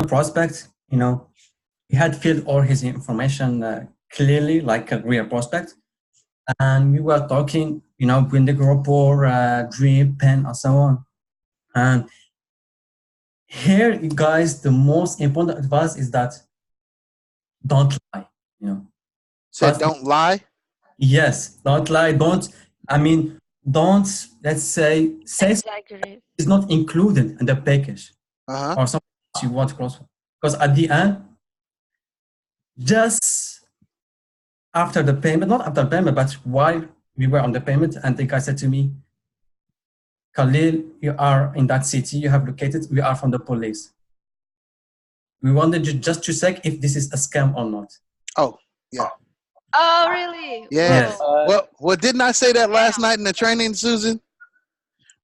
prospect, he had filled all his information clearly, like a real prospect. And we were talking, building rapport, drip, pen, and so on. And here, guys, the most important advice is that don't lie. Said don't lie. Yes, don't lie. Don't, let's say Exaggerate. is not included in the package or something you want to close. Because at the end, just after the payment, not after payment, but while we were on the payment, and the guy said to me, Khalil, you are in that city, you have located, we are from the police. We wanted you just to check if this is a scam or not. Oh, yeah. Oh, really? Yes. Well, didn't I say that last night in the training, Susan?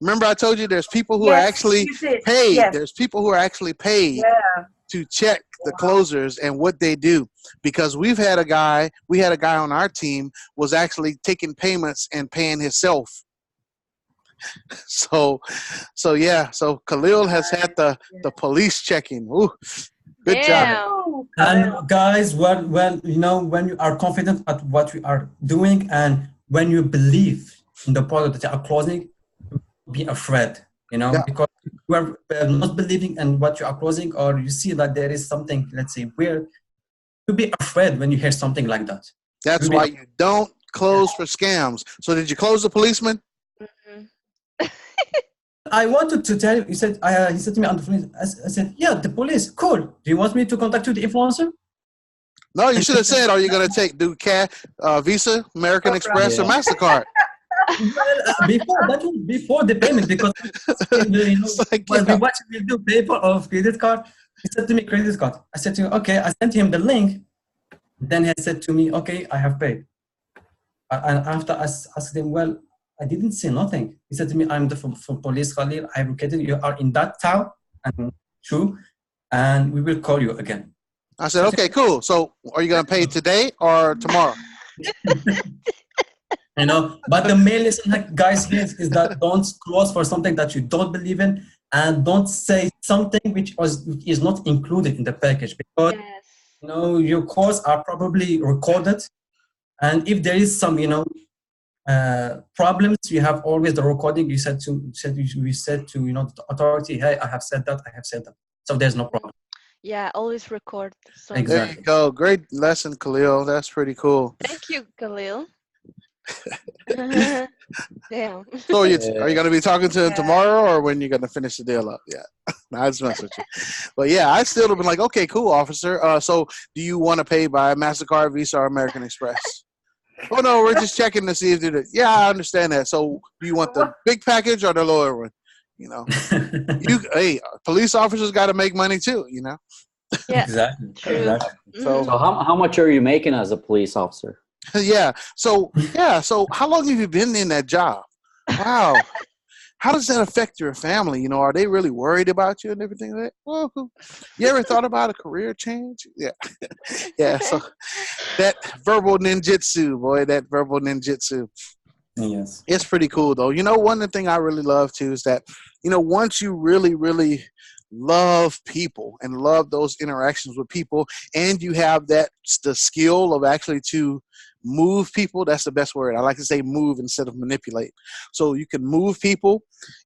Remember I told you there's people who are actually paid. Yes. There's people who are actually paid to check the closers and what they do. Because we had a guy on our team was actually taking payments and paying himself. So Khalil has had the police checking. Ooh, good job. And guys, when you are confident at what you are doing and when you believe in the product that you are closing, be afraid, because you are not believing in what you are closing, or you see that there is something, let's say, weird, to be afraid when you hear something like that. That's why you don't close for scams. So did you close the policeman? I wanted to tell you, he said to me on the phone, I said, yeah, the police, cool. Do you want me to contact you, the influencer? No, you should have said, are you going to do Visa, American Express, or MasterCard? Well, before the payment, because we do paper of credit card. He said to me, credit card. I said to him, okay. I sent him the link. Then he said to me, okay, I have paid. And after I asked him, well, I didn't say nothing. He said to me, I'm from police, Khalil. I located you are in that town, and true, and we will call you again. I said, okay, cool. So are you going to pay today or tomorrow? But the main lesson, guys, here is that don't close for something that you don't believe in, and don't say something which is not included in the package, because your calls are probably recorded, and if there is some problems, you have always the recording. We said to the authority, hey, I have said that, so there's no problem. Yeah, always record. So exactly. There you go. Great lesson, Khalil. That's pretty cool. Thank you, Khalil. Damn. So are you going to be talking to him tomorrow, or when you're going to finish the deal up? Yeah, I just mess with you. But yeah, I still have been like, okay, cool, officer. So do you want to pay by MasterCard, Visa, or American Express? Oh no, we're just checking to see if they. Yeah, I understand that. So do you want the big package or the lower one? Hey, police officers got to make money too. Yeah, exactly. So how much are you making as a police officer? Yeah. So how long have you been in that job? Wow. How does that affect your family? Are they really worried about you and everything like that? Well, you ever thought about a career change? Yeah. Yeah. So that verbal ninjutsu, boy, Yes. It's pretty cool though. One thing I really love too is that, once you really, really love people and love those interactions with people, and you have the skill of actually to move people. That's the best word. I like to say move instead of manipulate. So you can move people.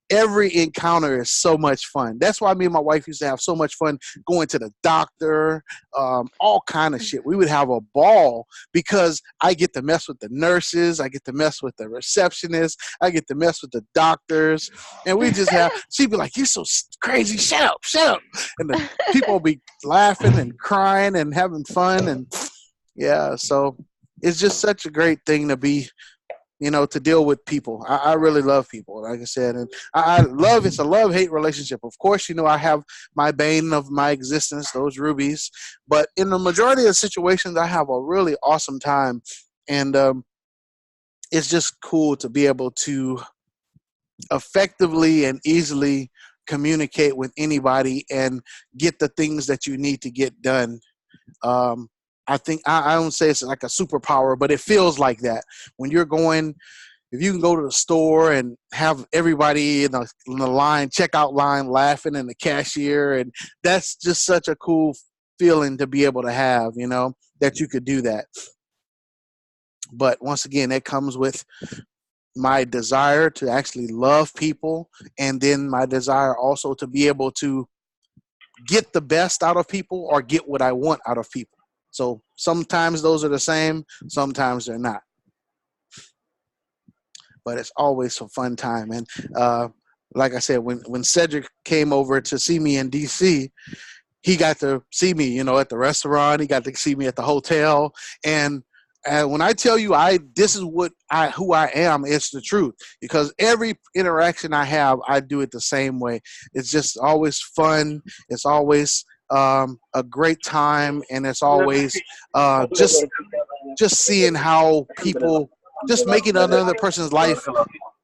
Every encounter is so much fun. That's why me and my wife used to have so much fun going to the doctor, all kind of shit. We would have a ball because I get to mess with the nurses. I get to mess with the receptionists. I get to mess with the doctors. And we just she'd be like, you're so crazy. Shut up. And the people will be laughing and crying and having fun. And yeah, so it's just such a great thing to be, to deal with people. I really love people, like I said. And it's a love-hate relationship. Of course, I have my bane of my existence, those rubies. But in the majority of situations, I have a really awesome time. And it's just cool to be able to effectively and easily communicate with anybody and get the things that you need to get done. I think I don't say it's like a superpower, but it feels like that when you're going if you can go to the store and have everybody in the line, checkout line, laughing, and the cashier, and that's just such a cool feeling to be able to have, that you could do that. But once again, that comes with my desire to actually love people, and then my desire also to be able to get the best out of people or get what I want out of people. So sometimes those are the same, sometimes they're not. But it's always a fun time. And like I said, when Cedric came over to see me in DC, he got to see me, at the restaurant. He got to see me at the hotel. And when I tell you this is who I am, it's the truth. Because every interaction I have, I do it the same way. It's just always fun. It's always a great time, and it's always just seeing how people just making another person's life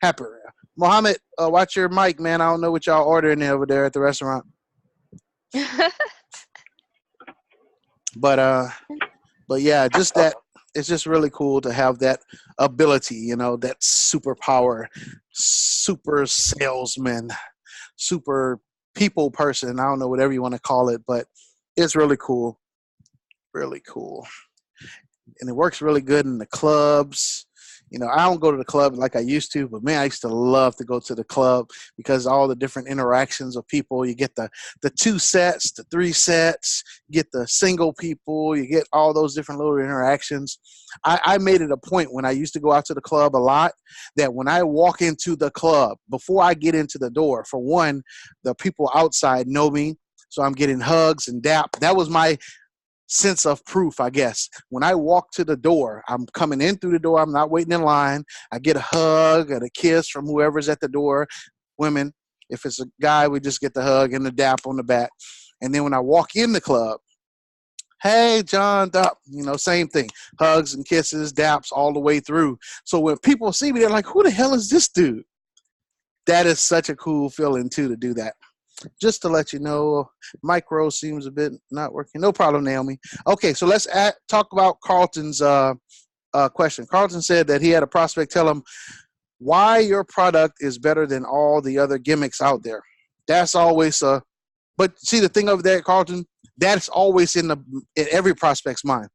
happier. Mohammed, watch your mic, man. I don't know what y'all ordering over there at the restaurant. But yeah, just that. It's just really cool to have that ability, that superpower, super salesman, super people person. I don't know, whatever you want to call it, but it's really cool. Really cool. And it works really good in the clubs. I don't go to the club like I used to, but man, I used to love to go to the club because all the different interactions of people. You get the 2 sets, the 3 sets, you get the single people, you get all those different little interactions. I made it a point when I used to go out to the club a lot that when I walk into the club, before I get into the door, for one, the people outside know me, so I'm getting hugs and dap. That was my sense of proof, I guess. When I walk to the door, I'm coming in through the door. I'm not waiting in line. I get a hug and a kiss from whoever's at the door. Women, if it's a guy, we just get the hug and the dap on the back. And then when I walk in the club, hey, John, dap, same thing. Hugs and kisses, daps all the way through. So when people see me, they're like, who the hell is this dude? That is such a cool feeling, too, to do that. Just to let you know, micro seems a bit not working. No problem, Naomi. Okay, so let's talk about Carlton's question. Carlton said that he had a prospect tell him why your product is better than all the other gimmicks out there. That's always but see the thing over there, Carlton, that's always in every prospect's mind.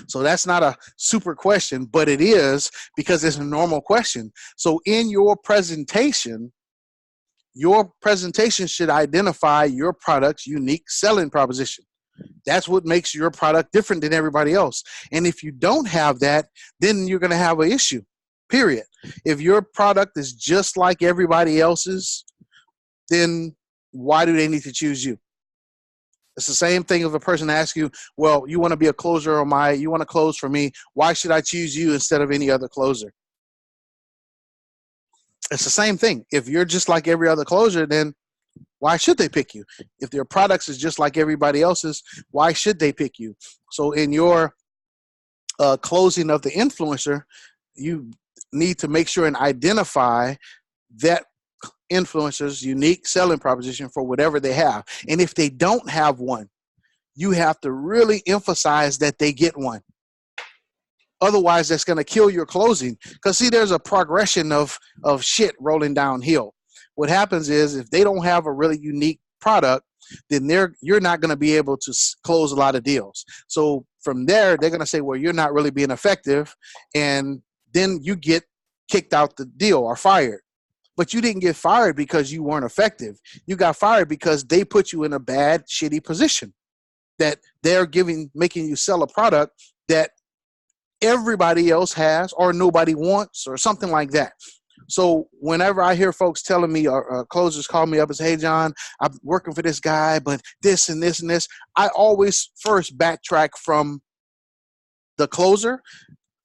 So that's not a super question, but it is because it's a normal question. So in your presentation should identify your product's unique selling proposition. That's what makes your product different than everybody else. And if you don't have that, then you're going to have an issue, period. If your product is just like everybody else's, then why do they need to choose you? It's the same thing if a person asks you, well, you want to be a closer or you want to close for me. Why should I choose you instead of any other closer? It's the same thing. If you're just like every other closer, then why should they pick you? If their products is just like everybody else's, why should they pick you? So in your closing of the influencer, you need to make sure and identify that influencer's unique selling proposition for whatever they have. And if they don't have one, you have to really emphasize that they get one. Otherwise, that's going to kill your closing. Because, see, there's a progression of shit rolling downhill. What happens is if they don't have a really unique product, then you're not going to be able to close a lot of deals. So from there, they're going to say, well, you're not really being effective. And then you get kicked out the deal or fired. But you didn't get fired because you weren't effective. You got fired because they put you in a bad, shitty position that they're making you sell a product that everybody else has or nobody wants or something like that. So whenever I hear folks telling me or closers call me up and say, hey, John, I'm working for this guy, but this and this and this, I always first backtrack from the closer.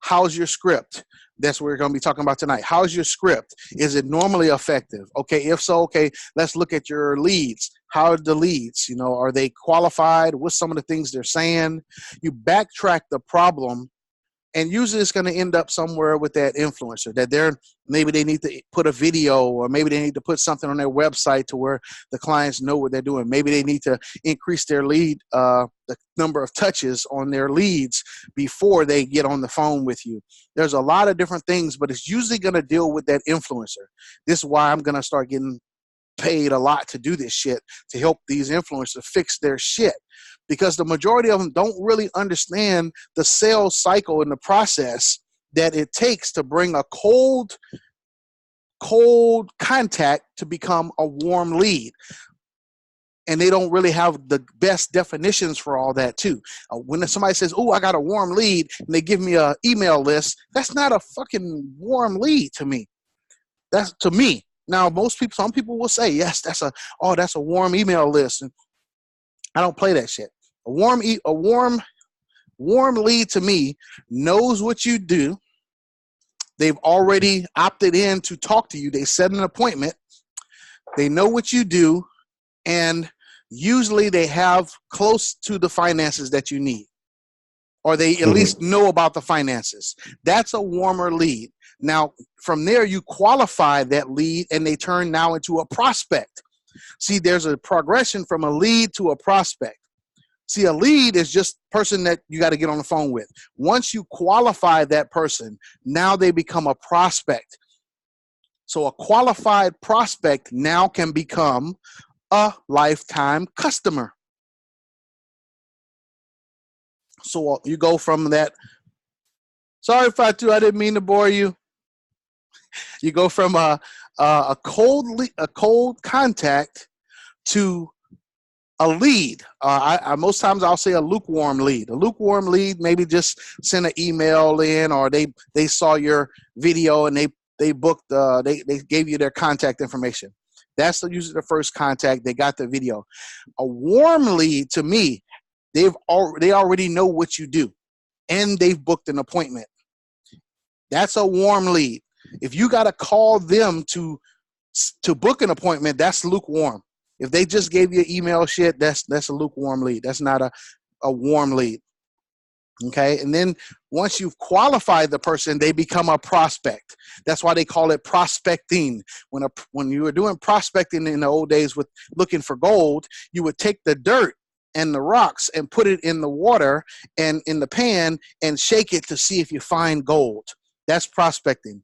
How's your script? That's what we're going to be talking about tonight. How's your script? Is it normally effective? Okay, if so, okay, let's look at your leads. How are the leads? Are they qualified? What's some of the things they're saying? You backtrack the problem And usually it's going to end up somewhere with that influencer that maybe they need to put a video, or maybe they need to put something on their website to where the clients know what they're doing. Maybe they need to increase their lead, the number of touches on their leads before they get on the phone with you. There's a lot of different things, but it's usually going to deal with that influencer. This is why I'm going to start getting paid a lot to do this shit, to help these influencers fix their shit, because the majority of them don't really understand the sales cycle and the process that it takes to bring a cold contact to become a warm lead. And they don't really have the best definitions for all that too. When somebody says, oh, I got a warm lead, and they give me an email list, that's not a fucking warm lead to me. That's to me. Now, some people will say, yes, that's a warm email list. And I don't play that shit. A warm lead to me knows what you do. They've already opted in to talk to you. They set an appointment. They know what you do. And usually they have close to the finances that you need, or they at least know about the finances. That's a warmer lead. Now, from there, you qualify that lead, and they turn now into a prospect. See, there's a progression from a lead to a prospect. See, a lead is just a person that you got to get on the phone with. Once you qualify that person, now they become a prospect. So a qualified prospect now can become a lifetime customer. So you go from that. Sorry, Fatu, I didn't mean to bore you. You go from a cold contact to a lead. Most times I'll say a lukewarm lead. A lukewarm lead, maybe just send an email in, or they saw your video and they booked. They gave you their contact information. That's usually the first contact. They got the video. A warm lead, to me, they already know what you do, and they've booked an appointment. That's a warm lead. If you got to call them to book an appointment, that's lukewarm. If they just gave you email shit, that's a lukewarm lead. That's not a warm lead. Okay, and then once you've qualified the person, they become a prospect. That's why they call it prospecting. When you were doing prospecting in the old days with looking for gold, you would take the dirt and the rocks and put it in the water and in the pan and shake it to see if you find gold. That's prospecting.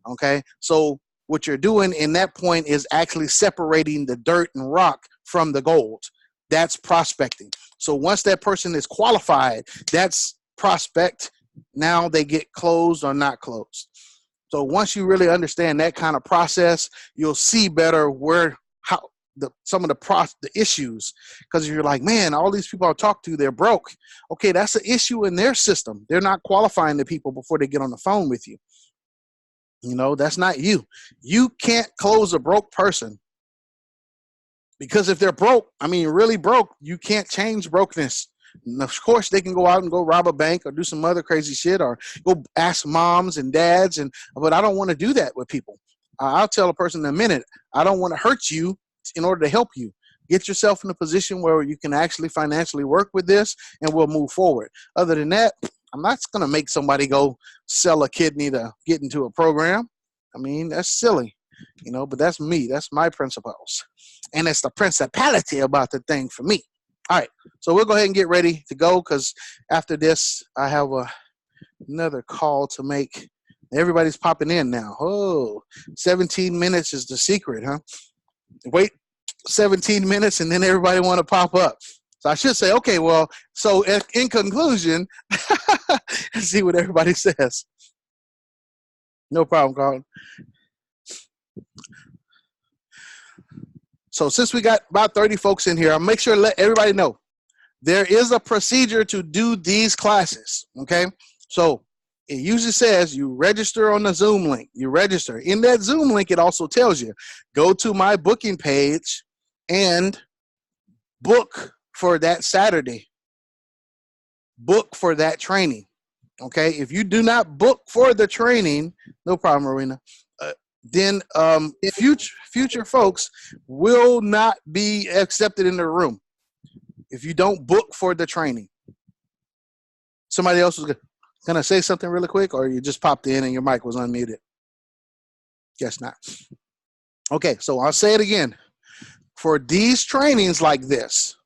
Okay, so what you're doing in that point is actually separating the dirt and rock from the gold. That's prospecting. So once that person is qualified, that's prospect. Now they get closed or not closed. So once you really understand that kind of process, you'll see better some of the issues, because you're like, man, all these people I talk to, they're broke. Okay, that's an issue in their system. They're not qualifying the people before they get on the phone with you. You know, that's not you. You can't close a broke person, because if they're broke, I mean, really broke, you can't change brokenness. And of course, they can go out and go rob a bank or do some other crazy shit, or go ask moms and dads. But I don't want to do that with people. I'll tell a person in a minute, I don't want to hurt you in order to help you. Get yourself in a position where you can actually financially work with this, and we'll move forward. Other than that, I'm not going to make somebody go sell a kidney to get into a program. I mean, that's silly, you know, but that's me. That's my principles. And it's the principality about the thing for me. All right, so we'll go ahead and get ready to go, because after this, I have another call to make. Everybody's popping in now. Oh, 17 minutes is the secret, huh? Wait 17 minutes, and then everybody want to pop up. So I should say, okay, well, so in conclusion, let's see what everybody says. No problem, Carl. So since we got about 30 folks in here, I'll make sure to let everybody know there is a procedure to do these classes, okay? So it usually says you register on the Zoom link. You register. In that Zoom link, it also tells you, go to my booking page and book for that Saturday. Book for that training, okay? If you do not book for the training, no problem, Marina, then future folks will not be accepted in the room if you don't book for the training. Somebody else was good. gonna say something really quick, or you just popped in and your mic was unmuted? Guess not. Okay, so I'll say it again. For these trainings like this,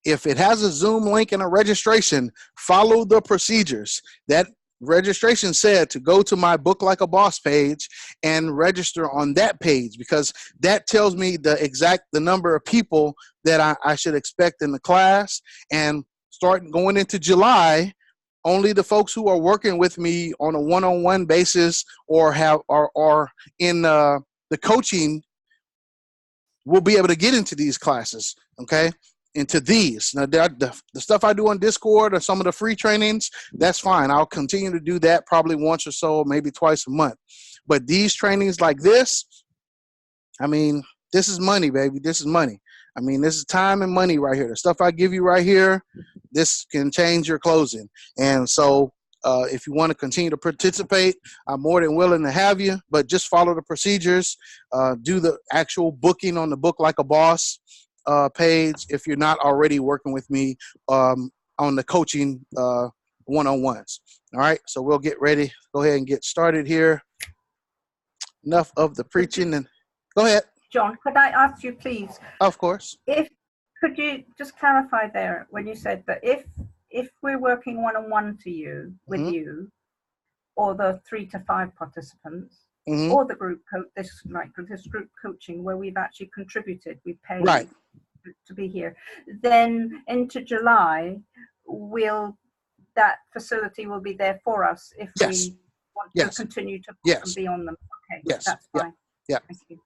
if it has a Zoom link and a registration, follow the procedures. That registration said to go to my Book Like a Boss page and register on that page, because that tells me the number of people that I should expect in the class. And starting going into July, only the folks who are working with me on a one-on-one basis or are in the coaching will be able to get into these classes, okay? Into these. Now, the stuff I do on Discord or some of the free trainings, that's fine. I'll continue to do that probably once or so, maybe twice a month. But these trainings like this, I mean, this is money, baby. This is money. I mean, this is time and money right here. The stuff I give you right here, this can change your closing. And so if you want to continue to participate, I'm more than willing to have you, but just follow the procedures. Do the actual booking on the Book Like a Boss page if you're not already working with me on the coaching one-on-ones. All right, so we'll get ready. Go ahead and get started here. Enough of the preaching, and go ahead. John, could I ask you, please? Of course. Could you just clarify there when you said that if we're working one-on-one with you, or the 3 to 5 participants, or the group this group coaching where we've actually contributed, we pay to be here, then into July, that facility will be there for us if we want to continue to be on them. Okay, that's fine. Yeah. Thank you.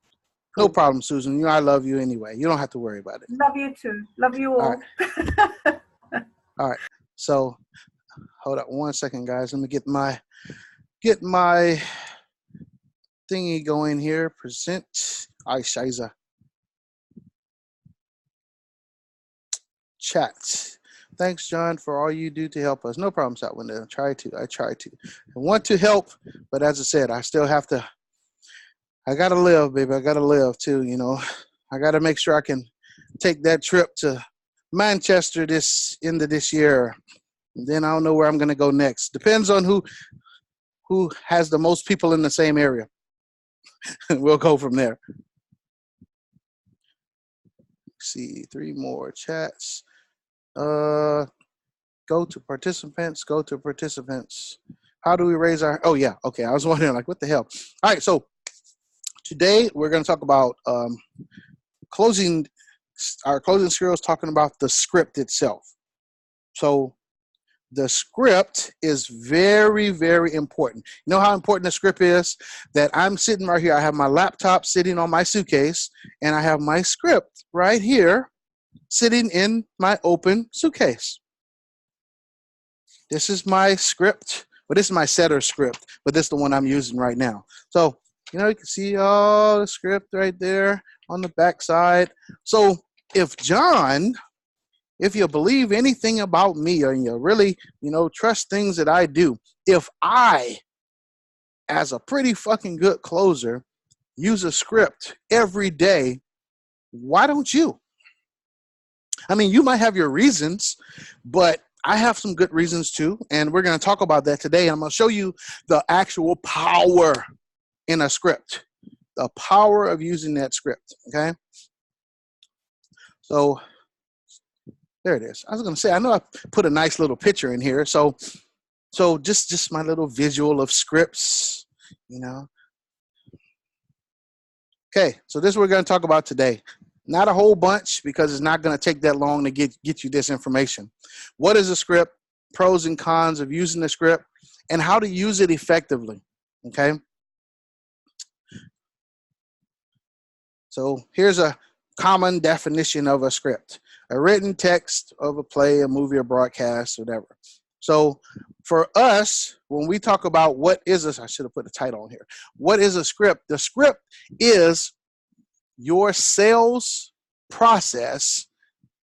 No problem, Susan. You know I love you anyway. You don't have to worry about it. Love you too. Love you all. All right. All right. So hold on one second, guys. Let me get my thingy going here. Present. Shiza. Chat. Thanks, John, for all you do to help us. No problem, Satwinder. I try to. I want to help, but as I said, I still have to. I gotta live, baby. I gotta live too, you know. I gotta make sure I can take that trip to Manchester this end of this year. And then I don't know where I'm gonna go next. Depends on who has the most people in the same area. We'll go from there. Let's see, 3 more chats. Go to participants. How do we raise our? Oh yeah, okay. I was wondering, like, what the hell? All right, so. Today, we're going to talk about our closing skills, talking about the script itself. So the script is very, very important. You know how important the script is? That I'm sitting right here. I have my laptop sitting on my suitcase, and I have my script right here sitting in my open suitcase. This is my script. Well, this is my setter script, but this is the one I'm using right now. So, you know, you can see all the script right there on the back side. So if you believe anything about me, or you really, you know, trust things that I do, if I, as a pretty fucking good closer, use a script every day, why don't you? I mean, you might have your reasons, but I have some good reasons too, and we're going to talk about that today. I'm going to show you the actual power in a script, the power of using that script, okay? So there it is. I was going to say, I know I put a nice little picture in here, so just my little visual of scripts, you know. Okay, so this is what we're going to talk about today. Not a whole bunch, because it's not going to take that long to get you this information. What is a script? Pros and cons of using the script, and how to use it effectively, okay? So here's a common definition of a script: a written text of a play, a movie, or broadcast, whatever. So for us, when we talk about what is I should have put a title on here. What is a script? The script is your sales process,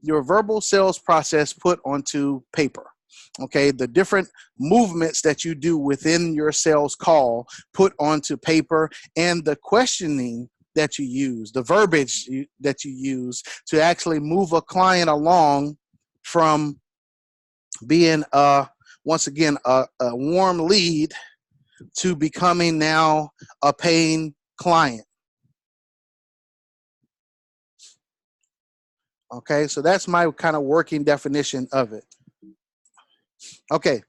your verbal sales process put onto paper. Okay, the different movements that you do within your sales call put onto paper, and the questioning that you use, the verbiage that you use to actually move a client along from being once again, a warm lead to becoming now a paying client. Okay, so that's my kind of working definition of it. Okay,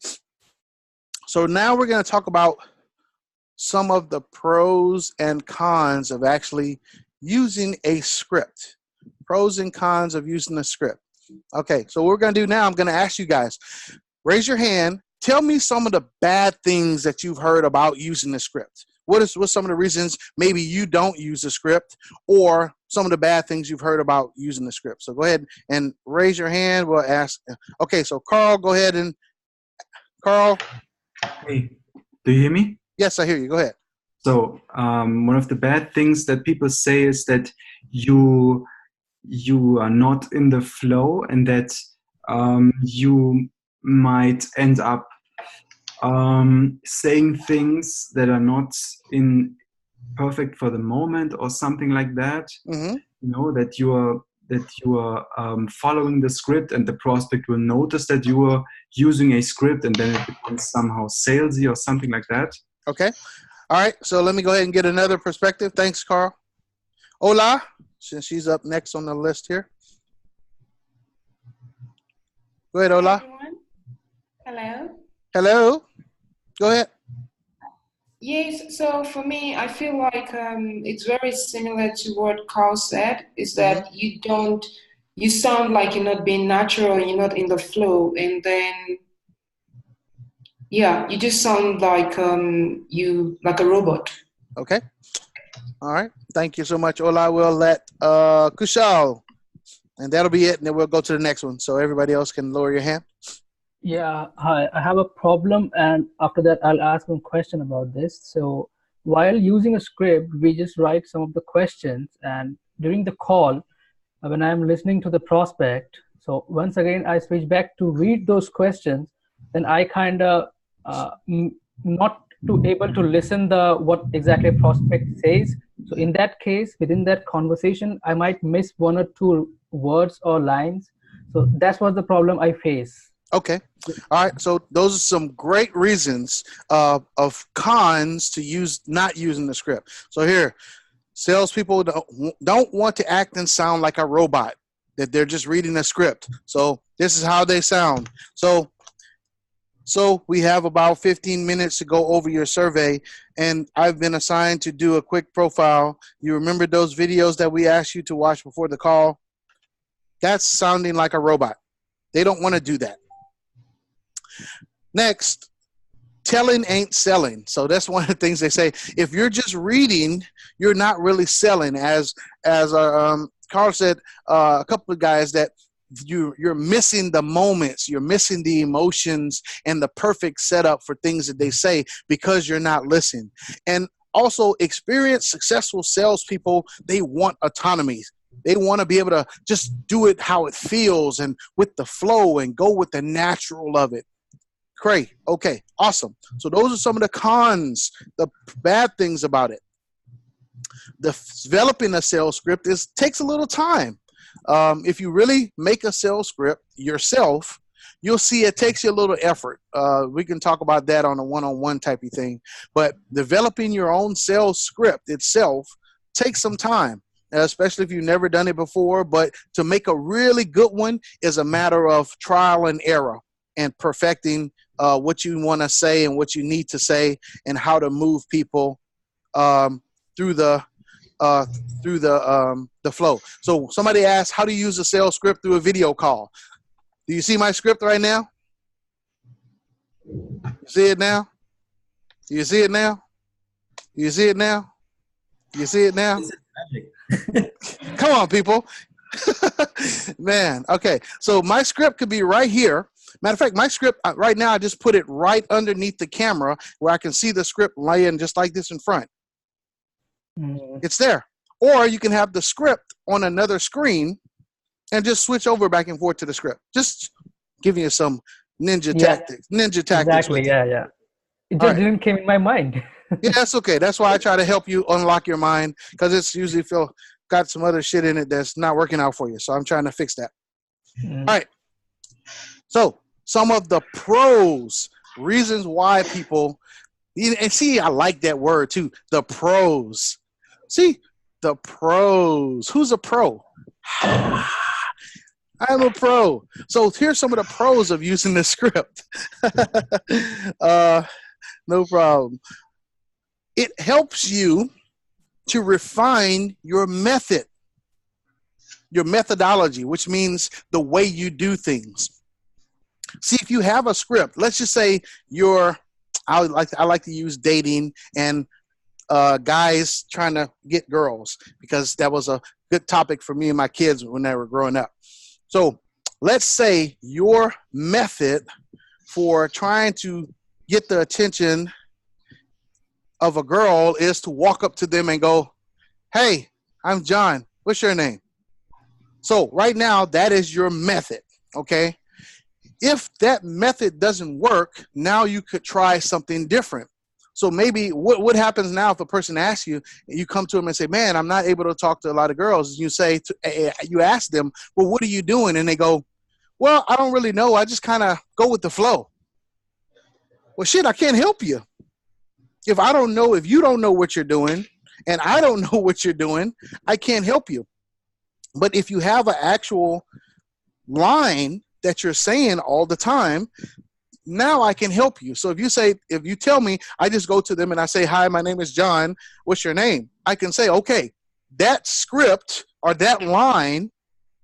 so now we're going to talk about some of the pros and cons of actually using a script. Pros and cons of using a script. Okay, so what we're going to do now, I'm going to ask you guys, raise your hand. Tell me some of the bad things that you've heard about using the script. What's some of the reasons maybe you don't use a script, or some of the bad things you've heard about using the script? So go ahead and raise your hand. We'll ask. Okay, so Carl, go ahead and Carl. Hey, do you hear me? Yes, I hear you. Go ahead. So one of the bad things that people say is that you are not in the flow, and that you might end up saying things that are not in perfect for the moment, or something like that. Mm-hmm. You know, that you are following the script, and the prospect will notice that you are using a script, and then it becomes somehow salesy or something like that. Okay. All right. So let me go ahead and get another perspective. Thanks, Carl. Ola, since she's up next on the list here. Go ahead, Ola. Everyone. Hello. Hello. Go ahead. Yes, so for me, I feel like it's very similar to what Carl said, is that you sound like you're not being natural, you're not in the flow, and then, yeah, you just sound like like a robot. Okay. All right. Thank you so much, Ola. We'll let Kushal, and that'll be it, and then we'll go to the next one, so everybody else can lower your hand. Yeah, hi. I have a problem, and after that, I'll ask one question about this. So, while using a script, we just write some of the questions, and during the call, when I'm listening to the prospect, so once again, I switch back to read those questions, then I kind of not to able to listen what exactly a prospect says. So in that case, within that conversation, I might miss one or two words or lines. So that's what the problem I face. Okay. All right. So those are some great reasons of cons to not using the script. So here, salespeople don't want to act and sound like a robot, that they're just reading a script. So this is how they sound. So we have about 15 minutes to go over your survey, and I've been assigned to do a quick profile. You remember those videos that we asked you to watch before the call? That's sounding like a robot. They don't want to do that. Next, telling ain't selling. So that's one of the things they say. If you're just reading, you're not really selling. As Carl said, a couple of guys, that you're missing the moments, you're missing the emotions and the perfect setup for things that they say because you're not listening. And also, experienced, successful salespeople, they want autonomy. They want to be able to just do it how it feels and with the flow and go with the natural of it. Great. Okay. Awesome. So those are some of the cons, the bad things about it. Developing a sales script takes a little time. If you really make a sales script yourself, you'll see it takes you a little effort. We can talk about that on a one-on-one type of thing. But developing your own sales script itself takes some time, especially if you've never done it before. But to make a really good one is a matter of trial and error and perfecting what you want to say and what you need to say and how to move people through the flow. So somebody asked, how do you use a sales script through a video call? Do you see my script right now? You see it now? Do you see it now? Do you see it now? Do you see it now? Come on, people. Man, okay. So my script could be right here. Matter of fact, my script right now, I just put it right underneath the camera where I can see the script laying just like this in front. It's there. Or you can have the script on another screen and just switch over back and forth to the script. Just giving you some ninja tactics. Exactly. Yeah. It just didn't came in my mind. Yeah, that's okay. That's why I try to help you unlock your mind, because it's usually got some other shit in it that's not working out for you. So I'm trying to fix that. All right. So some of the pros, reasons why people, and see, I like that word too, the pros. See, the pros. Who's a pro? I'm a pro. So here's some of the pros of using the script. No problem. It helps you to refine your method, your methodology, which means the way you do things. See, if you have a script, let's just say I like to use dating and guys trying to get girls, because that was a good topic for me and my kids when they were growing up. So let's say your method for trying to get the attention of a girl is to walk up to them and go, "Hey, I'm John. What's your name?" So right now, that is your method, okay? If that method doesn't work, now you could try something different. So maybe what happens now if a person asks you, you come to them and say, "Man, I'm not able to talk to a lot of girls." You say, you ask them, "Well, what are you doing?" And they go, "Well, I don't really know. I just kind of go with the flow." Well, shit, I can't help you. If you don't know what you're doing and I don't know what you're doing, I can't help you. But if you have an actual line that you're saying all the time, now I can help you. So if you tell me, I just go to them and I say, "Hi, my name is John. What's your name?" I can say, okay, that script or that line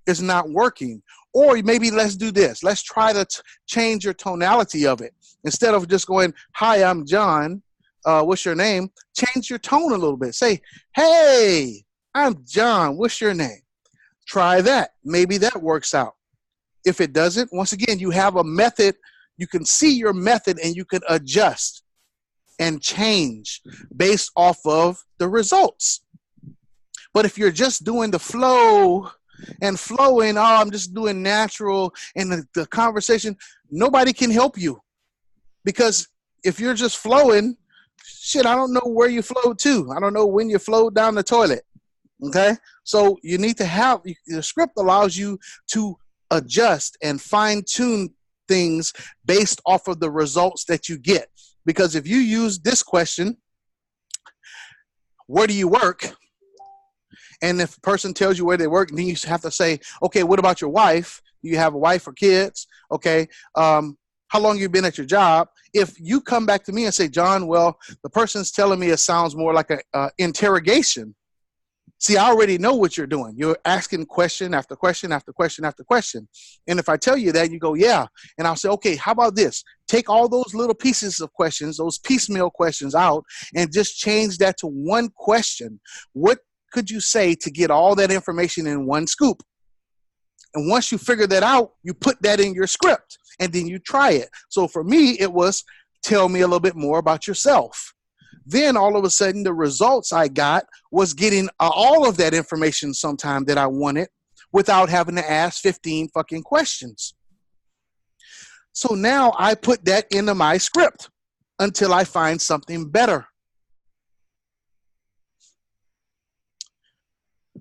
is not working. Or maybe let's do this. Let's try to change your tonality of it. Instead of just going, "Hi, I'm John. What's your name?" Change your tone a little bit. Say, "Hey, I'm John. What's your name?" Try that. Maybe that works out. If it doesn't, once again, you have a method. You can see your method and you can adjust and change based off of the results. But if you're just doing the flow and flowing, "Oh, I'm just doing natural," and the conversation, nobody can help you. Because if you're just flowing, shit, I don't know where you flowed to. I don't know when you flowed down the toilet. Okay? So you need to have, the script allows you to adjust and fine tune things based off of the results that you get. Because if you use this question, "Where do you work?" And if a person tells you where they work, then you have to say, "Okay, what about your wife? Do you have a wife or kids? Okay, how long you been at your job?" If you come back to me and say, "John, well, the person's telling me it sounds more like an interrogation." See, I already know what you're doing. You're asking question after question after question after question. And if I tell you that, you go, "Yeah." And I'll say, "Okay, how about this? Take all those little pieces of questions, those piecemeal questions out, and just change that to one question. What could you say to get all that information in one scoop?" And once you figure that out, you put that in your script and then you try it. So for me, it was, "Tell me a little bit more about yourself." Then all of a sudden, the results I got was getting all of that information sometime that I wanted without having to ask 15 fucking questions. So now I put that into my script until I find something better.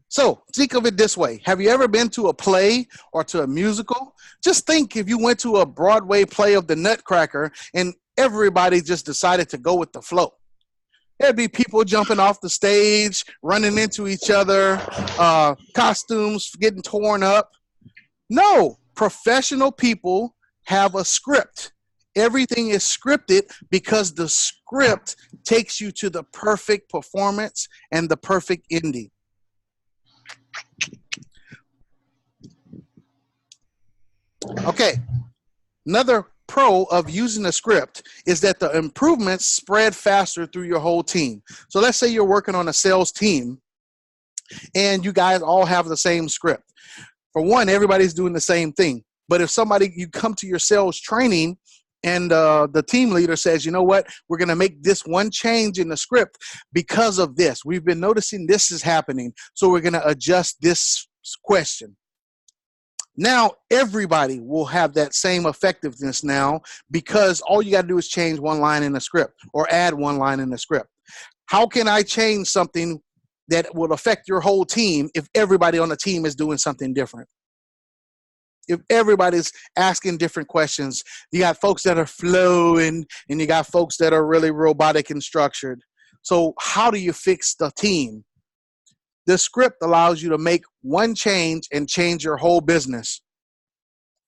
So think of it this way. Have you ever been to a play or to a musical? Just think if you went to a Broadway play of the Nutcracker and everybody just decided to go with the flow. There'd be people jumping off the stage, running into each other, costumes getting torn up. No, professional people have a script. Everything is scripted because the script takes you to the perfect performance and the perfect ending. Okay, another pro of using a script is that the improvements spread faster through your whole team. So let's say you're working on a sales team and you guys all have the same script. For one, everybody's doing the same thing. But if you come to your sales training and the team leader says, "You know what, we're going to make this one change in the script because of this. We've been noticing this is happening, so we're going to adjust this question." Now, everybody will have that same effectiveness now because all you got to do is change one line in the script or add one line in the script. How can I change something that will affect your whole team if everybody on the team is doing something different? If everybody's asking different questions, you got folks that are flowing and you got folks that are really robotic and structured. So how do you fix the team? The script allows you to make one change and change your whole business.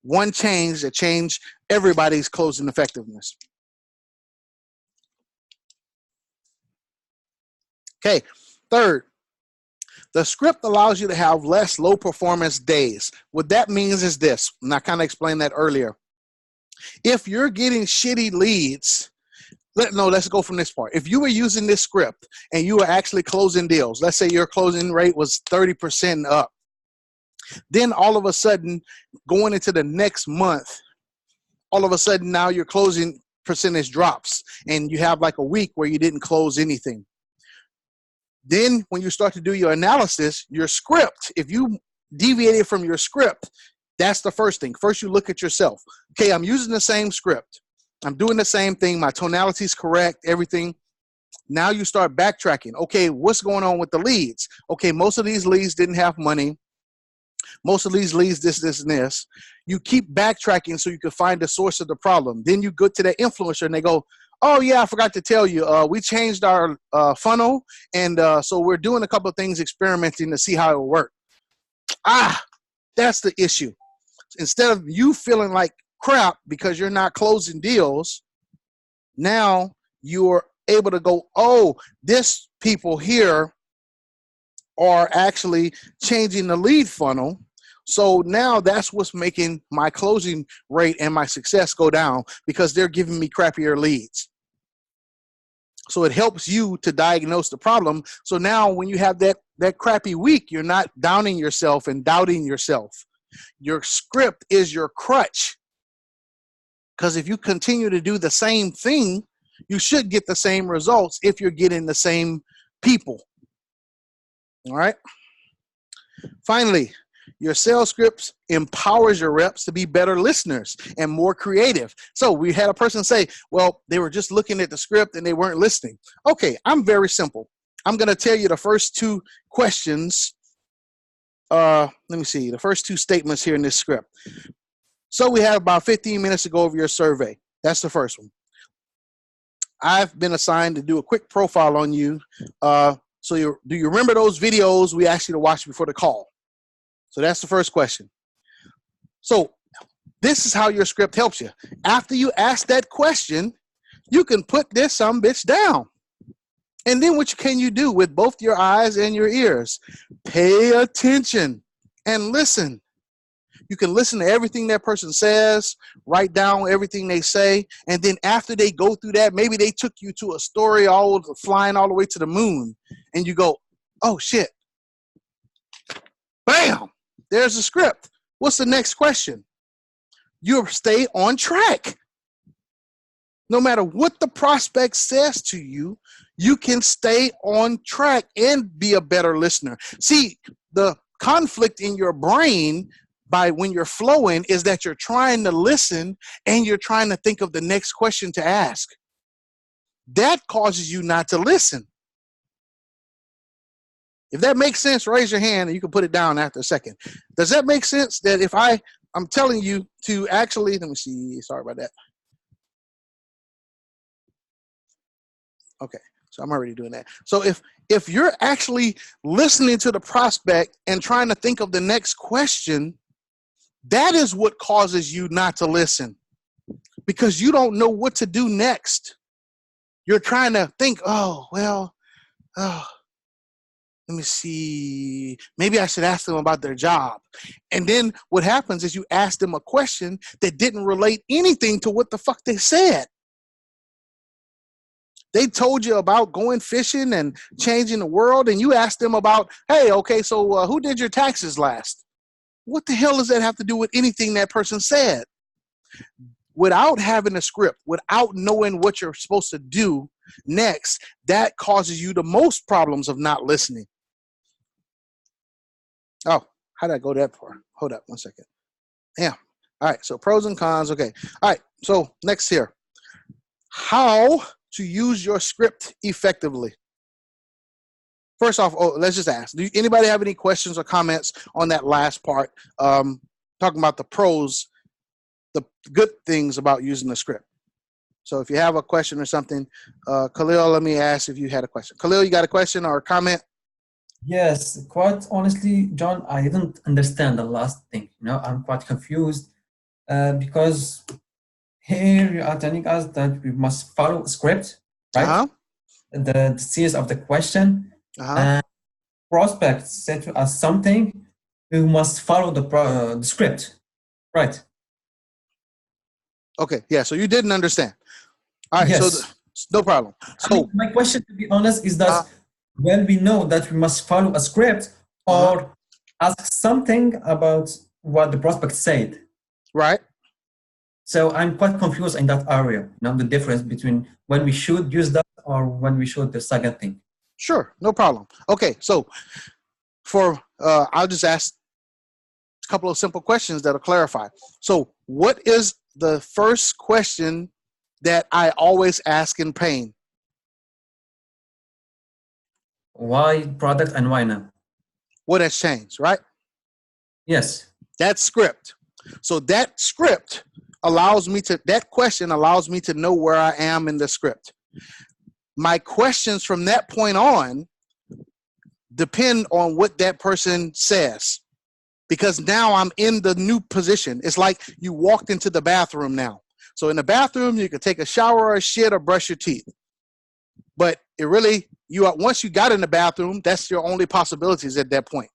One change that change everybody's closing effectiveness. Okay, third, the script allows you to have less low performance days. What that means is this, and I kind of explained that earlier. If you're getting shitty leads, let's go from this part. If you were using this script and you were actually closing deals, let's say your closing rate was 30% up, then all of a sudden, going into the next month, all of a sudden now your closing percentage drops and you have like a week where you didn't close anything. Then when you start to do your analysis, your script, if you deviated from your script, that's the first thing. First, you look at yourself. Okay, I'm using the same script. I'm doing the same thing. My tonality is correct, everything. Now you start backtracking. Okay, what's going on with the leads? Okay, most of these leads didn't have money. Most of these leads, this, and this. You keep backtracking so you can find the source of the problem. Then you go to that influencer and they go, oh yeah, I forgot to tell you, we changed our funnel, and so we're doing a couple of things experimenting to see how it will work. That's the issue. Instead of you feeling like crap because you're not closing deals, now you're able to go, oh, this people here are actually changing the lead funnel. So now that's what's making my closing rate and my success go down, because they're giving me crappier leads. So it helps you to diagnose the problem. So now when you have that crappy week, you're not downing yourself and doubting yourself. Your script is your crutch. Because if you continue to do the same thing, you should get the same results if you're getting the same people. All right. Finally, your sales scripts empowers your reps to be better listeners and more creative. So we had a person say, well, they were just looking at the script and they weren't listening. Okay, I'm very simple. I'm going to tell you the first two questions. Let me see, the first two statements here in this script. So we have about 15 minutes to go over your survey. That's the first one. I've been assigned to do a quick profile on you. Do you remember those videos we asked you to watch before the call? So that's the first question. So this is how your script helps you. After you ask that question, you can put this sumbitch down. And then what can you do with both your eyes and your ears? Pay attention and listen. You can listen to everything that person says, write down everything they say, and then after they go through that, maybe they took you to a story flying all the way to the moon, and you go, oh shit. Bam! There's a script. What's the next question? You stay on track. No matter what the prospect says to you, you can stay on track and be a better listener. See, the conflict in your brain by when you're flowing is that you're trying to listen and you're trying to think of the next question to ask. That causes you not to listen. If that makes sense, raise your hand and you can put it down after a second. Does that make sense that if I'm telling you to actually, let me see, sorry about that. Okay, so I'm already doing that. So if you're actually listening to the prospect and trying to think of the next question, that is what causes you not to listen, because you don't know what to do next. You're trying to think, let me see, maybe I should ask them about their job. And then what happens is you ask them a question that didn't relate anything to what the fuck they said. They told you about going fishing and changing the world, and you asked them about, hey, okay, so who did your taxes last? What the hell does that have to do with anything that person said? Without having a script, without knowing what you're supposed to do next, that causes you the most problems of not listening. Oh, how did I go that far? Hold up one second. Yeah. All right. So pros and cons. Okay. All right. So next here, how to use your script effectively. First off, let's just ask, do anybody have any questions or comments on that last part? talking about the pros, the good things about using the script. So if you have a question or something, Khalil, let me ask if you had a question. Khalil, you got a question or a comment? Yes, quite honestly, John, I didn't understand the last thing. I'm quite confused because here you are telling us that we must follow a script, right? Uh-huh. The series of the question, Uh-huh. and prospects say to us something, we must follow the script, right? Okay, yeah, so you didn't understand. All right, Yes. so no problem. So my question, to be honest, is that when we know that we must follow a script or ask something about what the prospect said. Right. So I'm quite confused in that area. The difference between when we should use that or when we should the second thing. Sure, no problem. Okay, so I'll just ask a couple of simple questions that'll clarify. So what is the first question that I always ask in pain? Why product and why now? What has changed, right? Yes. That's script. So that script that question allows me to know where I am in the script. My questions from that point on depend on what that person says, because now I'm in the new position. It's like you walked into the bathroom now. So in the bathroom, you could take a shower or a shit or brush your teeth. But once you got in the bathroom, that's your only possibilities at that point.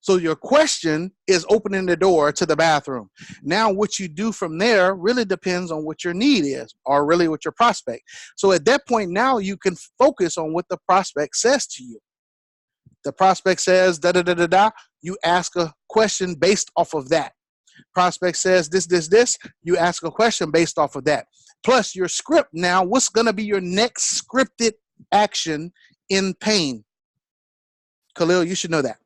So your question is opening the door to the bathroom. Now what you do from there really depends on what your need is, or really what your prospect. So at that point now you can focus on what the prospect says to you. The prospect says da-da-da-da-da, you ask a question based off of that. Prospect says this, you ask a question based off of that. Plus your script now, what's gonna be your next scripted action in pain? Khalil, you should know that.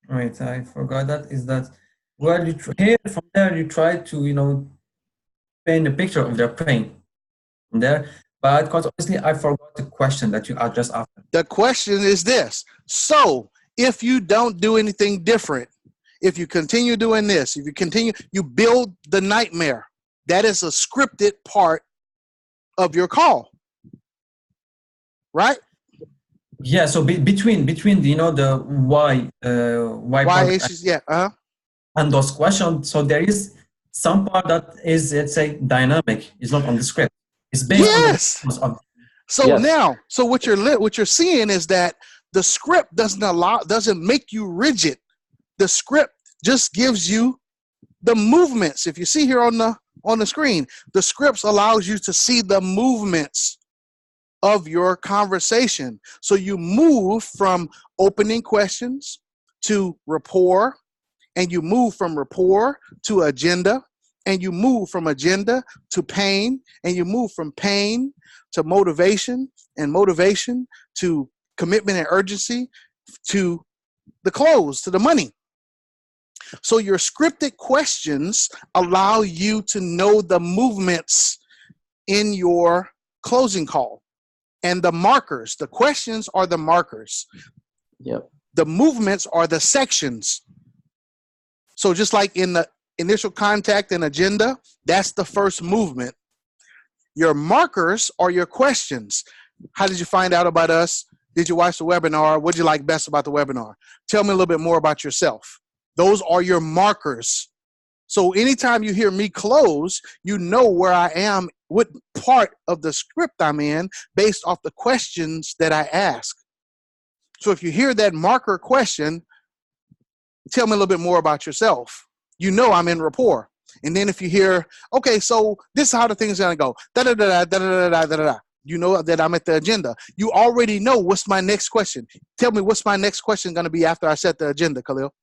Wait, I forgot that. Is that well? Here from there, you try to paint a picture of their pain there. But quite honestly, I forgot the question that you addressed after. The question is this: so if you don't do anything different, if you continue doing this, if you continue, you build the nightmare. That is a scripted part of your call, right? Yeah, so between the why issues, yeah, and those questions, so there is some part that is, let's say, dynamic. It's not on the script. It's based on the so what you're seeing is that the script doesn't make you rigid. The script just gives you the movements. If you see here on the screen, the scripts allows you to see the movements of your conversation. So you move from opening questions to rapport, and you move from rapport to agenda, and you move from agenda to pain, and you move from pain to motivation, and motivation to commitment and urgency, to the close, to the money. So your scripted questions allow you to know the movements in your closing call. And the markers, the questions are the markers. Yep. The movements are the sections. So just like in the initial contact and agenda, that's the first movement. Your markers are your questions. How did you find out about us? Did you watch the webinar? What did you like best about the webinar? Tell me a little bit more about yourself. Those are your markers. So anytime you hear me close, you know where I am, what part of the script I'm in based off the questions that I ask. So if you hear that marker question, tell me a little bit more about yourself. You know I'm in rapport. And then if you hear, okay, so this is how the thing's gonna go, da-da-da-da, da-da-da-da, da-da-da. You know that I'm at the agenda. You already know what's my next question. Tell me what's my next question gonna be after I set the agenda, Khalil.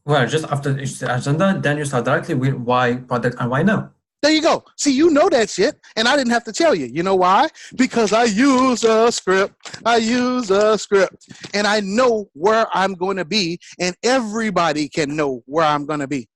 Well, just after the agenda, then you start directly with why product and why now. There you go. See, you know that shit, and I didn't have to tell you. You know why? Because I use a script. And I know where I'm going to be, and everybody can know where I'm going to be.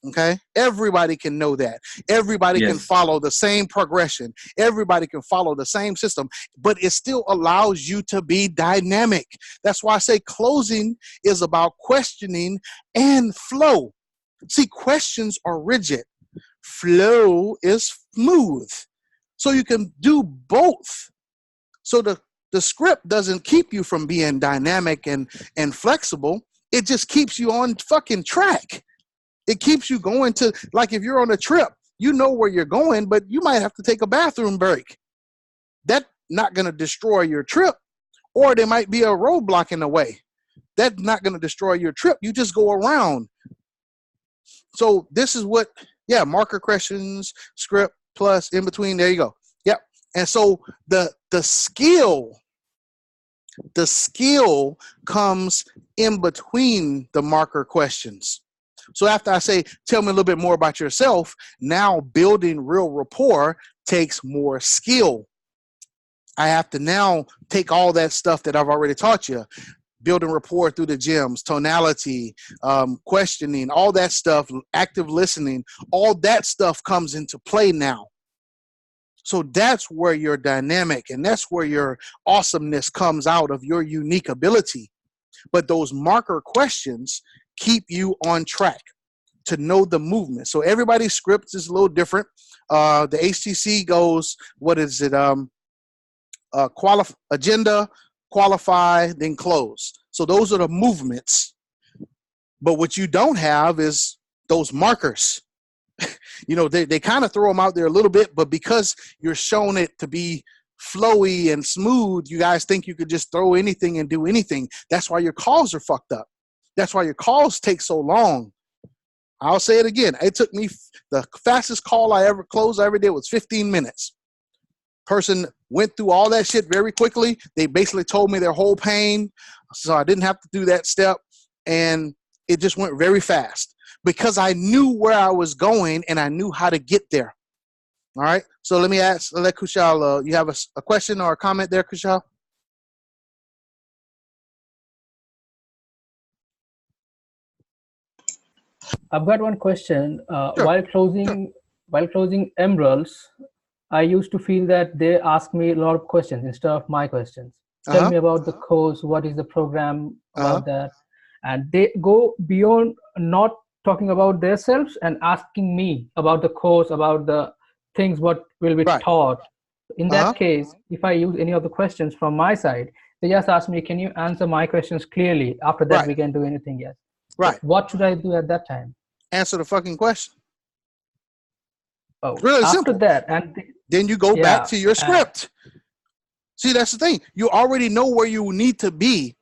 Okay, everybody can know that. Everybody can Yes. follow the same progression. Everybody can follow the same system, but it still allows you to be dynamic. That's why I say closing is about questioning and flow. See, questions are rigid, flow is smooth. So you can do both. So the script doesn't keep you from being dynamic and flexible. It just keeps you on fucking track. It keeps you going to, like if you're on a trip, you know where you're going, but you might have to take a bathroom break. That's not going to destroy your trip, or there might be a roadblock in the way. That's not going to destroy your trip. You just go around. So this is what, yeah, marker questions, script plus in between. There you go. Yep. And so the skill comes in between the marker questions. So after I say, tell me a little bit more about yourself, now building real rapport takes more skill. I have to now take all that stuff that I've already taught you, building rapport through the gems, tonality, questioning, all that stuff, active listening, all that stuff comes into play now. So that's where your dynamic and that's where your awesomeness comes out of your unique ability. But those marker questions keep you on track to know the movement. So everybody's script is a little different. The HTC goes, what is it? Agenda, qualify, then close. So those are the movements. But what you don't have is those markers. You know, they kind of throw them out there a little bit, but because you're showing it to be flowy and smooth, you guys think you could just throw anything and do anything. That's why your calls are fucked up. That's why your calls take so long. I'll say it again. It took me, the fastest call I ever did was 15 minutes. Person went through all that shit very quickly. They basically told me their whole pain, so I didn't have to do that step, and it just went very fast because I knew where I was going and I knew how to get there. All right, so let Kushal, you have a question or a comment there, Kushal? I've got one question. Sure. While closing emeralds, I used to feel that they ask me a lot of questions instead of my questions. Tell me about the course. What is the program about that? And they go beyond not talking about themselves and asking me about the course, about the things what will be taught. In that case, if I use any of the questions from my side, they just ask me, can you answer my questions clearly? After that, we can do anything else. Right. So what should I do at that time? Answer the fucking question. Oh, really after simple. that, and then you go back to your script. See, that's the thing. You already know where you need to be.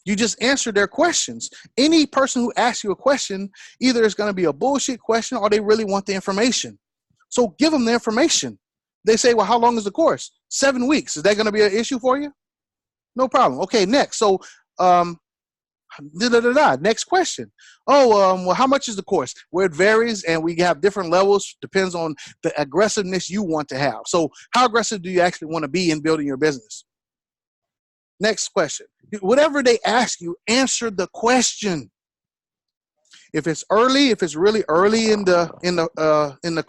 You just answer their questions. Any person who asks you a question, either it's going to be a bullshit question or they really want the information. So give them the information. They say, well, how long is the course? 7 weeks. Is that going to be an issue for you? No problem. Okay, next. So, next question. Well, how much is the course? Well, it varies and we have different levels. Depends on the aggressiveness you want to have. So how aggressive do you actually want to be in building your business? Next question. Whatever they ask you, answer the question. If it's really early in the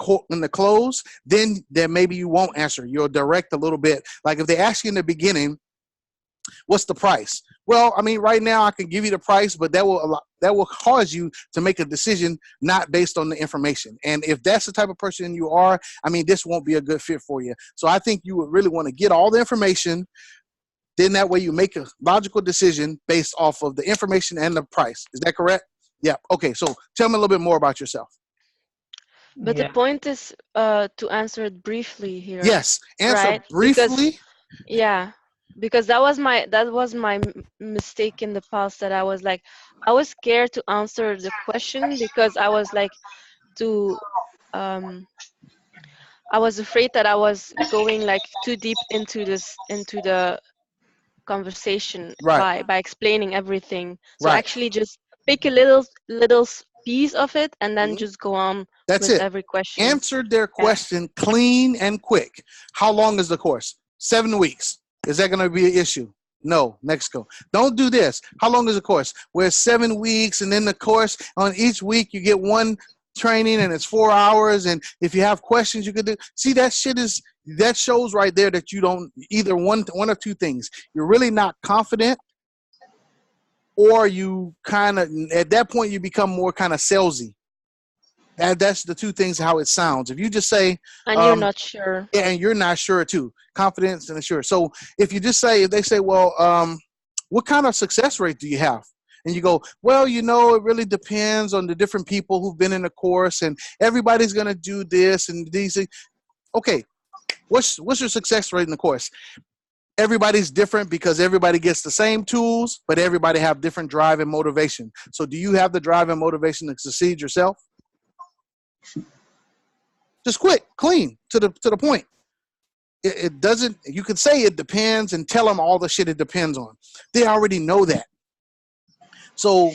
close, then maybe you won't answer. You'll direct a little bit. Like if they ask you in the beginning, what's the price? Well, I mean, right now I can give you the price, but that will cause you to make a decision not based on the information. And if that's the type of person you are, I mean, this won't be a good fit for you. So I think you would really want to get all the information. Then that way you make a logical decision based off of the information and the price. Is that correct? Yeah. Okay. So tell me a little bit more about yourself. But the point is to answer it briefly here. Yes. Answer briefly. Because that was my mistake in the past, that I was scared to answer the question because I was I was afraid that I was going too deep into the conversation by explaining everything. So actually just pick a little piece of it and then just go on with every question. Answer their question clean and quick. How long is the course? 7 weeks. Is that going to be an issue? No. Next go. Don't do this. How long is the course? Well, 7 weeks, and then the course on each week you get one training and it's 4 hours, and if you have questions you could do. See, that shows right there that you don't, either one of two things. You're really not confident, or you kind of, at that point you become more kind of salesy. That's the two things how it sounds. If you just say, and you're not sure. Yeah, and you're not sure too. Confidence and assurance. So if you just say, if they say, well, what kind of success rate do you have? And you go, well, you know, it really depends on the different people who've been in the course, and everybody's going to do this and these. Okay, what's your success rate in the course? Everybody's different because everybody gets the same tools, but everybody have different drive and motivation. So do you have the drive and motivation to succeed yourself? Just quick, clean, to the point. It doesn't, you could say it depends and tell them all the shit it depends on. They already know that. So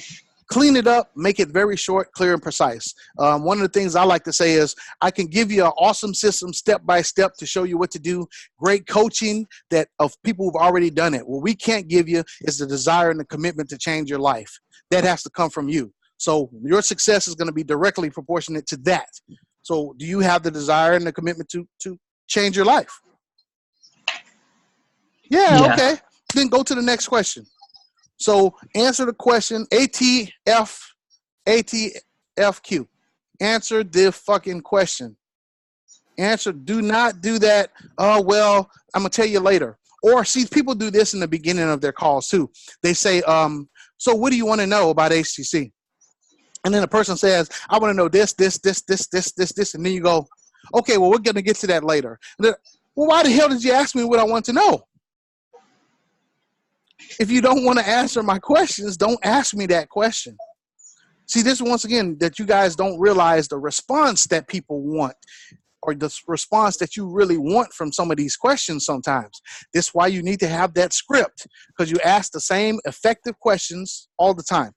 clean it up, make it very short, clear, and precise. One of the things I like to say is I can give you an awesome system step by step to show you what to do. Great coaching that of people who've already done it. What we can't give you is the desire and the commitment to change your life. That has to come from you. So your success is going to be directly proportionate to that. So do you have the desire and the commitment to change your life? Yeah, okay. Then go to the next question. So answer the question, ATFQ. Answer the fucking question. Answer, do not do that. Oh, well, I'm going to tell you later. Or see, people do this in the beginning of their calls too. They say, so what do you want to know about HTC? And then the person says, I want to know this. And then you go, okay, well, we're going to get to that later. Well, why the hell did you ask me what I want to know? If you don't want to answer my questions, don't ask me that question. See, this once again, that you guys don't realize the response that people want, or the response that you really want from some of these questions sometimes. This is why you need to have that script, because you ask the same effective questions all the time.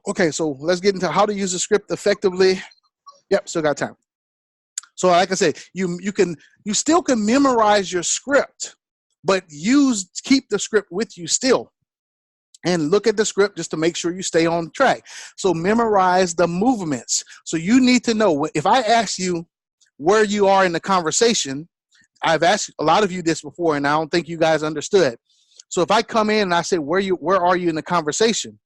Okay, so let's get into how to use the script effectively. Yep, still got time. So like I said, you still can memorize your script, but keep the script with you still. And look at the script just to make sure you stay on track. So memorize the movements. So you need to know, if I ask you where you are in the conversation, I've asked a lot of you this before, and I don't think you guys understood. So if I come in and I say, where are you in the conversation?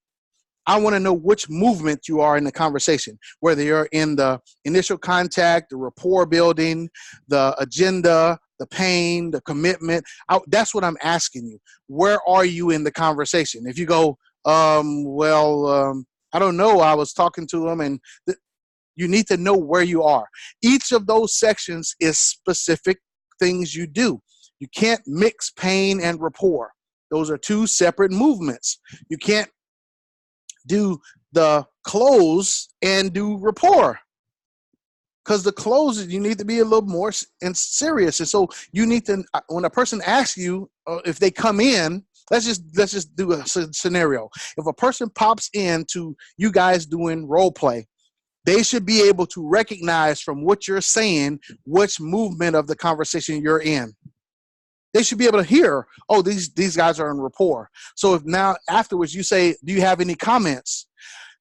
I want to know which movement you are in the conversation, whether you're in the initial contact, the rapport building, the agenda, the pain, the commitment. That's what I'm asking you. Where are you in the conversation? If you go, I don't know. I was talking to him, and you need to know where you are. Each of those sections is specific things you do. You can't mix pain and rapport. Those are two separate movements. You can't do the close and do rapport, because the close, you need to be a little more serious. And so you need to, when a person asks you, if they come in, let's just do a scenario. If a person pops into you guys doing role play, they should be able to recognize from what you're saying which movement of the conversation you're in. They should be able to hear, oh, these guys are in rapport. So if now afterwards you say, do you have any comments?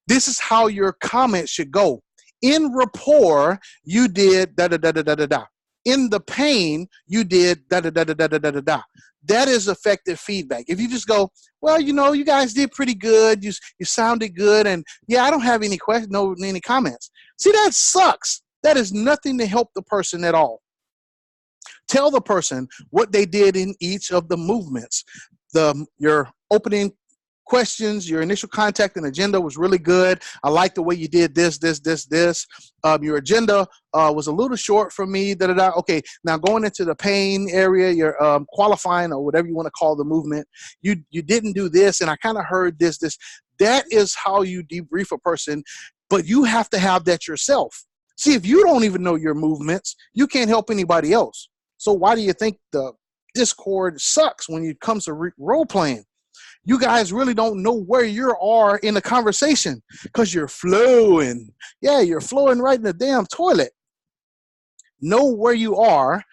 This is how your comments should go. In rapport, you did da-da-da-da-da-da-da. In the pain, you did da-da-da-da-da-da-da-da. That is effective feedback. If you just go, well, you guys did pretty good. You sounded good. And yeah, I don't have any questions, any comments. See, that sucks. That is nothing to help the person at all. Tell the person what they did in each of the movements. Your opening questions, your initial contact and agenda was really good. I like the way you did this. Your agenda was a little short for me. Okay, now going into the pain area, your qualifying or whatever you want to call the movement, you didn't do this, and I kind of heard this. That is how you debrief a person, but you have to have that yourself. See, if you don't even know your movements, you can't help anybody else. So why do you think the Discord sucks when it comes to role playing? You guys really don't know where you are in the conversation because you're flowing. Yeah, you're flowing right in the damn toilet. Know where you are.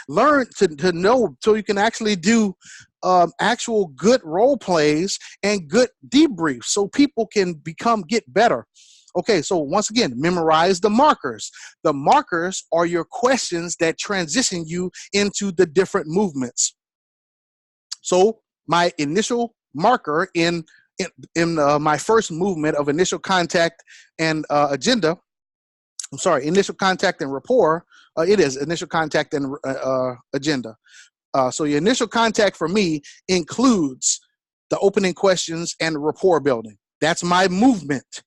Learn to know so you can actually do actual good role plays and good debriefs so people can get better. Okay, so once again, memorize the markers. The markers are your questions that transition you into the different movements. So my initial marker in my first movement of initial contact and agenda, I'm sorry, initial contact and rapport, it is initial contact and agenda. So your initial contact for me includes the opening questions and rapport building. That's my movement.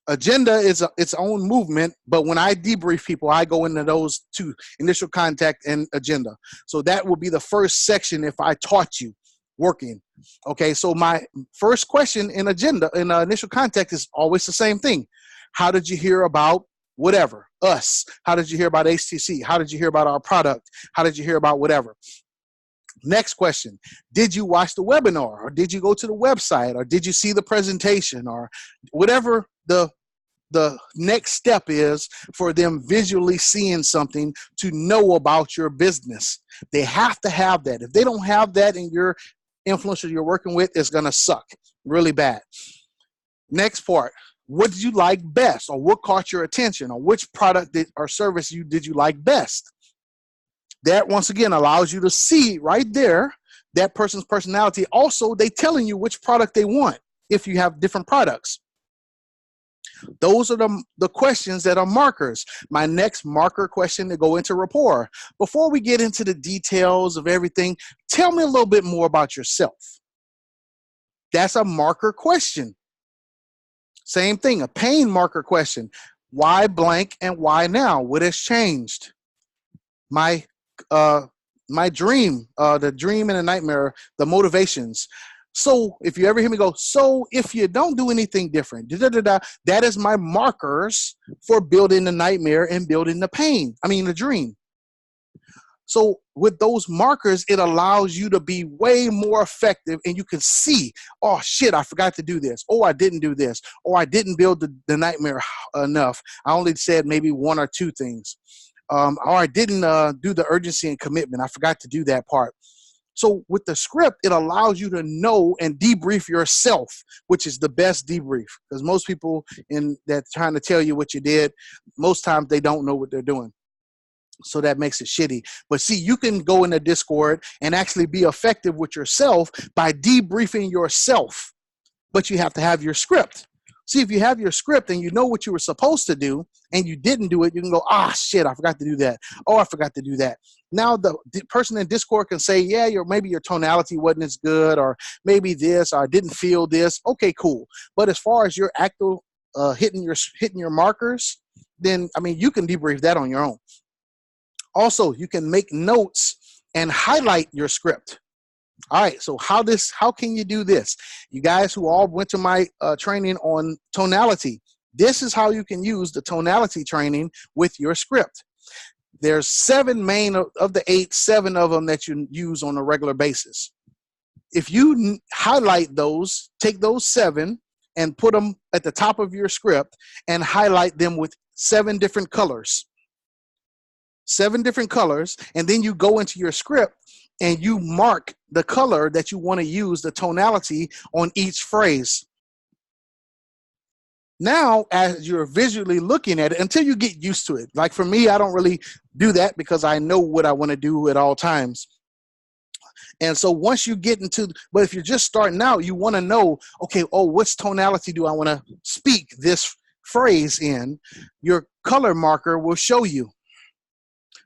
Agenda is its own movement, but when I debrief people, I go into those two, initial contact and agenda. So that will be the first section if I taught you working. Okay, so my first question in agenda, in initial contact, is always the same thing. How did you hear about whatever, us? How did you hear about HTC? How did you hear about our product? How did you hear about whatever? Next question, did you watch the webinar, or did you go to the website, or did you see the presentation, or whatever the next step is for them visually seeing something to know about your business. They have to have that. If they don't have that in your influencer you're working with, it's going to suck really bad. Next part, what did you like best, or what caught your attention, or which product or service did you like best? That once again allows you to see right there that person's personality. Also, they telling you which product they want if you have different products. Those are the questions that are markers. My next marker question to go into rapport. Before we get into the details of everything, tell me a little bit more about yourself. That's a marker question. Same thing, a pain marker question. Why blank and why now? What has changed? My dream, the dream and the nightmare, the motivations. So if you ever hear me go, so if you don't do anything different, that is my markers for building the nightmare and building the pain. I mean, the dream. So with those markers, it allows you to be way more effective, and you can see, oh shit, I forgot to do this. Oh, I didn't do this. Or I didn't build the nightmare enough. I only said maybe one or two things. Or I didn't do the urgency and commitment. I forgot to do that part. So with the script, it allows you to know and debrief yourself, which is the best debrief. Because most people that trying to tell you what you did, most times they don't know what they're doing. So that makes it shitty. But see, you can go in a Discord and actually be effective with yourself by debriefing yourself. But you have to have your script. See, if you have your script and you know what you were supposed to do and you didn't do it, you can go, ah, shit, I forgot to do that. Oh, I forgot to do that. Now the person in Discord can say, yeah, maybe your tonality wasn't as good, or maybe this, or I didn't feel this. Okay, cool. But as far as your actual hitting your markers, then, I mean, you can debrief that on your own. Also, you can make notes and highlight your script. All right, so how can you do this? You guys who all went to my training on tonality, this is how you can use the tonality training with your script. There's 7 main of the 8, 7 of them that you use on a regular basis. If you highlight those, take those 7 and put them at the top of your script and highlight them with 7 different colors. 7 different colors, and then you go into your script and you mark the color that you want to use, the tonality on each phrase. Now, as you're visually looking at it, until you get used to it. Like for me, I don't really do that because I know what I want to do at all times. And so once you get into, but if you're just starting out, you want to know, okay, oh, which tonality do I want to speak this phrase in? Your color marker will show you.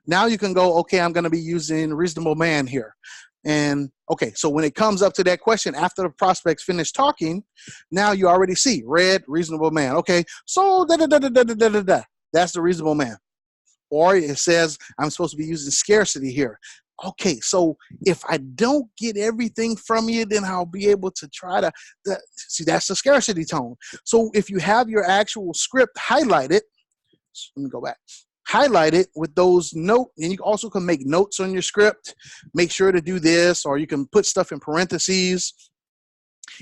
Now you can go, okay, I'm going to be using reasonable man here. And okay, so when it comes up to that question after the prospects finish talking, now you already see red, reasonable man. Okay, so that's the reasonable man. Or it says I'm supposed to be using scarcity here. Okay, so if I don't get everything from you, then I'll be able to try to see, that's the scarcity tone. So if you have your actual script highlighted, let me go back. Highlight it with those notes, and you also can make notes on your script. Make sure to do this, or you can put stuff in parentheses.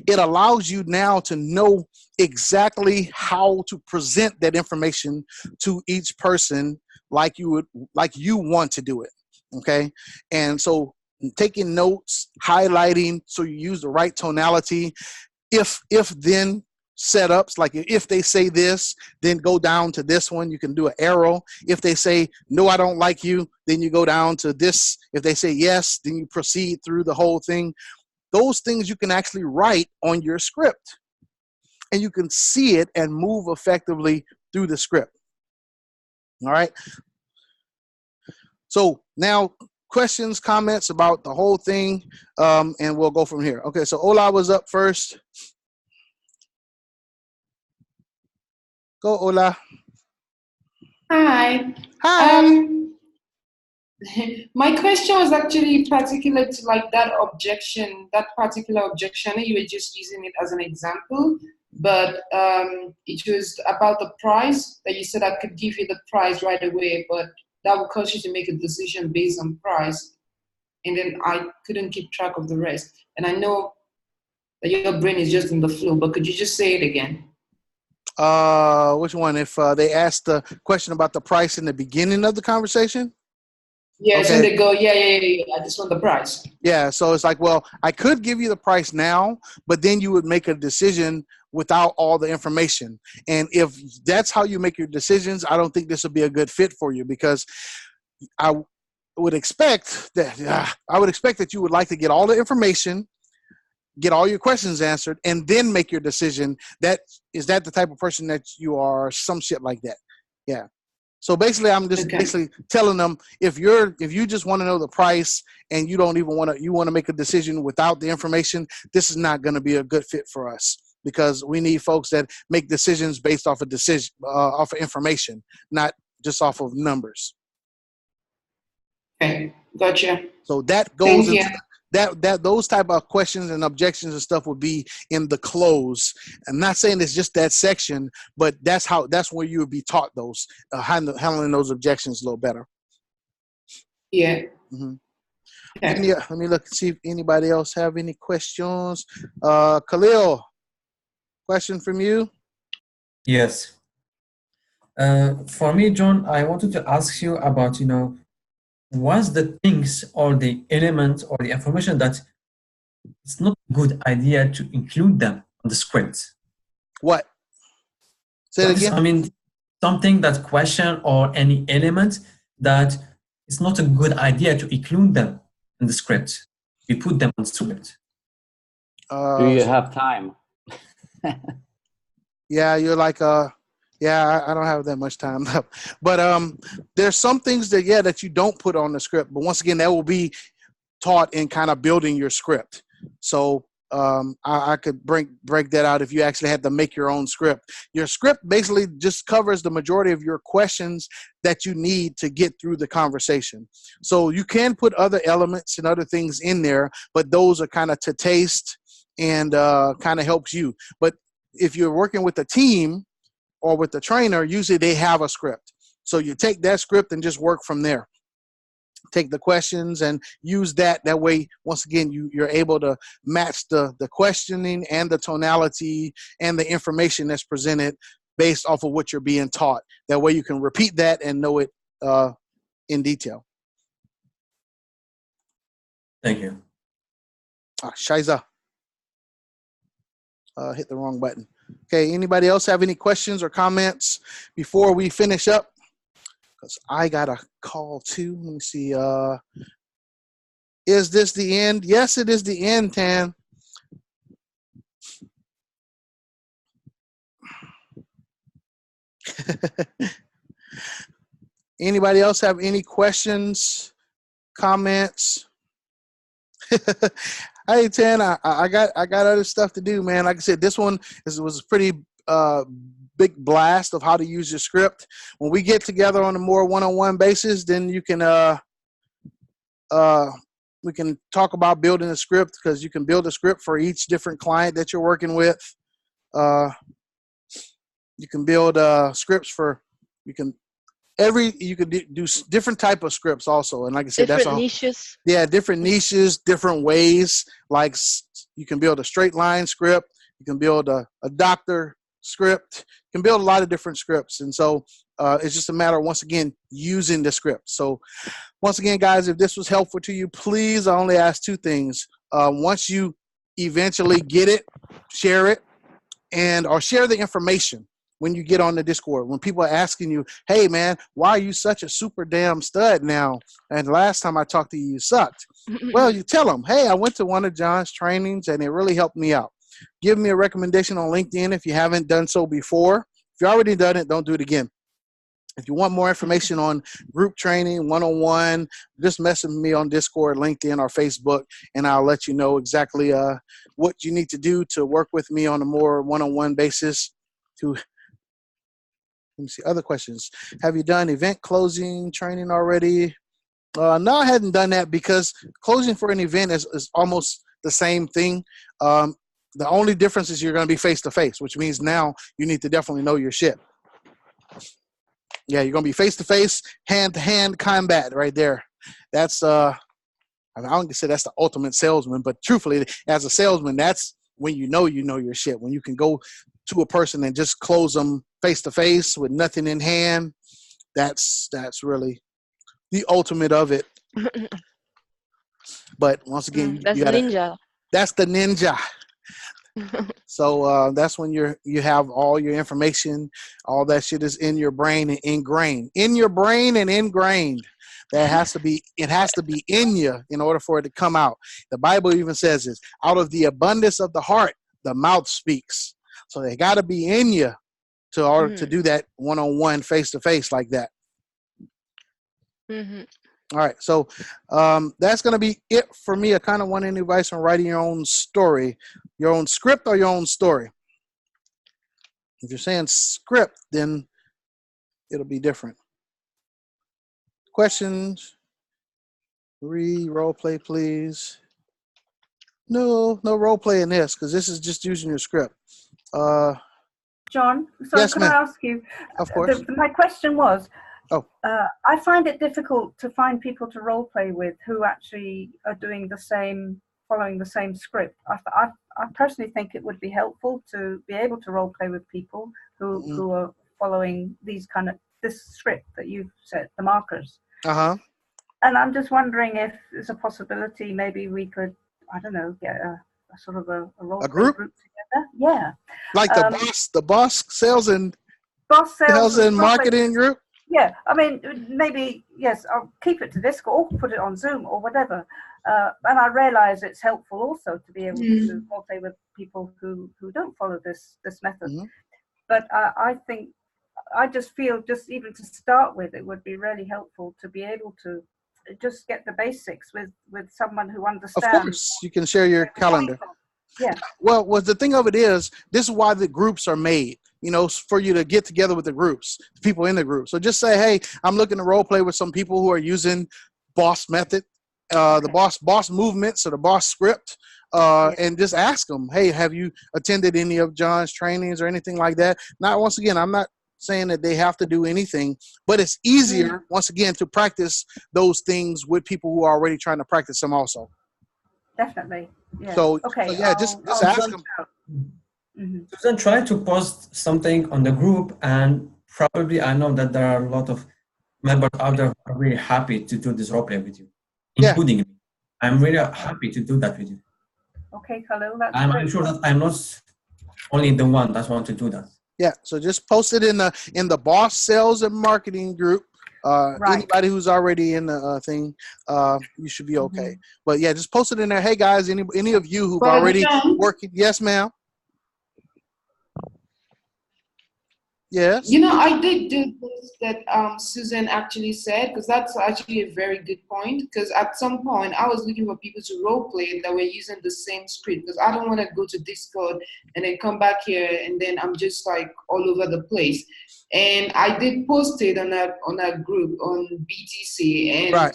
It allows you now to know exactly how to present that information to each person like you want to do it. Okay, and so taking notes, highlighting, so you use the right tonality. If then setups, like if they say this, then go down to this one. You can do an arrow. If they say, no, I don't like you, then you go down to this. If they say yes, then you proceed through the whole thing. Those things you can actually write on your script, and you can see it and move effectively through the script. All right. So now questions, comments about the whole thing, and we'll go from here. Okay, so Ola was up first. Go, Ola. Hi. Hi. My question was actually particular to like that objection, that particular objection. You were just using it as an example, but it was about the price that you said I could give you the price right away, but that would cause you to make a decision based on price. And then I couldn't keep track of the rest. And I know that your brain is just in the flow, but could you just say it again? Which one? If they asked the question about the price in the beginning of the conversation? Yes, okay. And they go, yeah, I just want the price. Yeah, so it's like, well, I could give you the price now, but then you would make a decision without all the information. And if that's how you make your decisions, I don't think this would be a good fit for you, because I would expect that you would like to get all the information, get all your questions answered, and then make your decision. Is that the type of person that you are? Some shit like that. Yeah. So basically, I'm just basically telling them, if you just want to know the price and you don't even want to make a decision without the information, this is not going to be a good fit for us, because we need folks that make decisions based off of information, not just off of numbers. Okay, gotcha. So that goes into those type of questions and objections and stuff would be in the close. I'm not saying it's just that section, but that's where you would be taught those handling those objections a little better. Yeah. Mm-hmm. Okay. Let me look and see if anybody else have any questions. Khalil, question from you? Yes. For me, John, I wanted to ask you about, what's the things or the elements or the information that it's not a good idea to include them on the script? What? Say it again. I mean, something, that question or any element that it's not a good idea to include them in the script. We put them on the script. Do you have time? Yeah, you're like yeah, I don't have that much time left. But there's some things that you don't put on the script. But once again, that will be taught in kind of building your script. So I could break that out if you actually had to make your own script. Your script basically just covers the majority of your questions that you need to get through the conversation. So you can put other elements and other things in there, but those are kind of to taste and kind of helps you. But if you're working with a team or with the trainer, usually they have a script. So you take that script and just work from there. Take the questions and use that. That way, once again, you're able to match the questioning and the tonality and the information that's presented based off of what you're being taught. That way you can repeat that and know it in detail. Thank you. Shiza. Hit the wrong button. Okay, anybody else have any questions or comments before we finish up? Because I got a call too. Let me see. Is this the end? Yes, it is the end, Tan. Anybody else have any questions, comments? Hey, Tan, I got other stuff to do, man. Like I said, this one was a pretty big blast of how to use your script. When we get together on a more one-on-one basis, then you can we can talk about building a script, because you can build a script for each different client that you're working with. You can build scripts for you could do different type of scripts also. And like I said, different niches. Yeah, different niches, different ways. Like you can build a straight line script. You can build a doctor script. You can build a lot of different scripts. And so it's just a matter of, once again, using the script. So once again, guys, if this was helpful to you, please, I only ask two things. Once you eventually get it, share it. or share the information when you get on the Discord. When people are asking you, hey man, why are you such a super damn stud now? And last time I talked to you, you sucked. Well, you tell them, hey, I went to one of John's trainings and it really helped me out. Give me a recommendation on LinkedIn if you haven't done so before. If you already done it, don't do it again. If you want more information on group training, one-on-one, just message me on Discord, LinkedIn, or Facebook, and I'll let you know exactly what you need to do to work with me on a more one-on-one basis. Let me see, other questions. Have you done event closing training already? No, I hadn't done that because closing for an event is almost the same thing. The only difference is you're going to be face-to-face, which means now you need to definitely know your shit. Yeah, you're going to be face-to-face, hand-to-hand combat right there. That's, I don't say that's the ultimate salesman, but truthfully, as a salesman, that's when you know your shit. When you can go to a person and just close them face-to-face with nothing in hand, that's really the ultimate of it. But once again, that's ninja. That's the ninja. So that's when you have all your information, all that shit is in your brain and ingrained. In your brain and ingrained. It has to be in you in order for it to come out. The Bible even says this, out of the abundance of the heart, the mouth speaks. So they got to be in you to order to do that one-on-one, face-to-face like that. Mm-hmm. All right, so that's going to be it for me. I kind of want any advice on writing your own story, your own script or your own story. If you're saying script, then it'll be different. Questions? Role play, please. No role play in this because this is just using your script. John, so yes, can I ask you? Of course. My question was, I find it difficult to find people to role play with who actually are doing the same, following the same script. I personally think it would be helpful to be able to role play with people who are following this script that you've set, the markers. And I'm just wondering if there's a possibility maybe we could, I don't know, get a sort of a role play group together. Yeah. Like the boss sales and marketing group? Yeah, I mean, maybe, yes, I'll keep it to Discord or put it on Zoom or whatever. And I realize it's helpful also to be able to role play with people who don't follow this method. But I just feel just even to start with, it would be really helpful to be able to just get the basics with someone who understands. Of course, you can share your calendar. Yeah. Well, the thing of it is, this is why the groups are made. For you to get together with the groups, people in the group. So just say, hey, I'm looking to role play with some people who are using boss method, the boss movements or the boss script, and just ask them, hey, have you attended any of John's trainings or anything like that? Now, once again, I'm not saying that they have to do anything, but it's easier, once again, to practice those things with people who are already trying to practice them also. Definitely. Yeah. So, okay. Just ask them. Susan, try to post something on the group, and probably I know that there are a lot of members out there who are really happy to do this roleplay with you, including me. I'm really happy to do that with you. Okay, Khalil, I'm sure that I'm not only the one that wants to do that. Yeah, so just post it in the boss sales and marketing group. Anybody who's already in the thing, you should be okay. But yeah, just post it in there. Hey guys, any of you who've already working? Yes, ma'am. Yes. I did do this that Susan actually said, because that's actually a very good point. Because at some point, I was looking for people to role play that were using the same script. Because I don't want to go to Discord and then come back here and then I'm just like all over the place. And I did post it on that group on BTC, and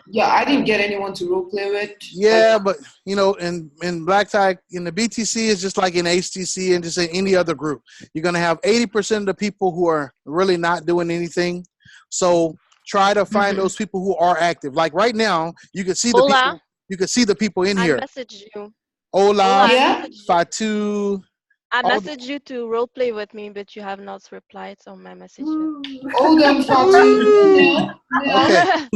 yeah, I didn't get anyone to role play with. Yeah, but in Black Tie, in the BTC, it's just like in HTC and just in any other group. You're gonna have 80% of the people who are really not doing anything. So try to find those people who are active. Like right now, you can see the people. You can see the people in here. I messaged you. Hola, Fatu. I messaged you to role play with me, but you have not replied on my message yet. Hold on, Fatu. Okay.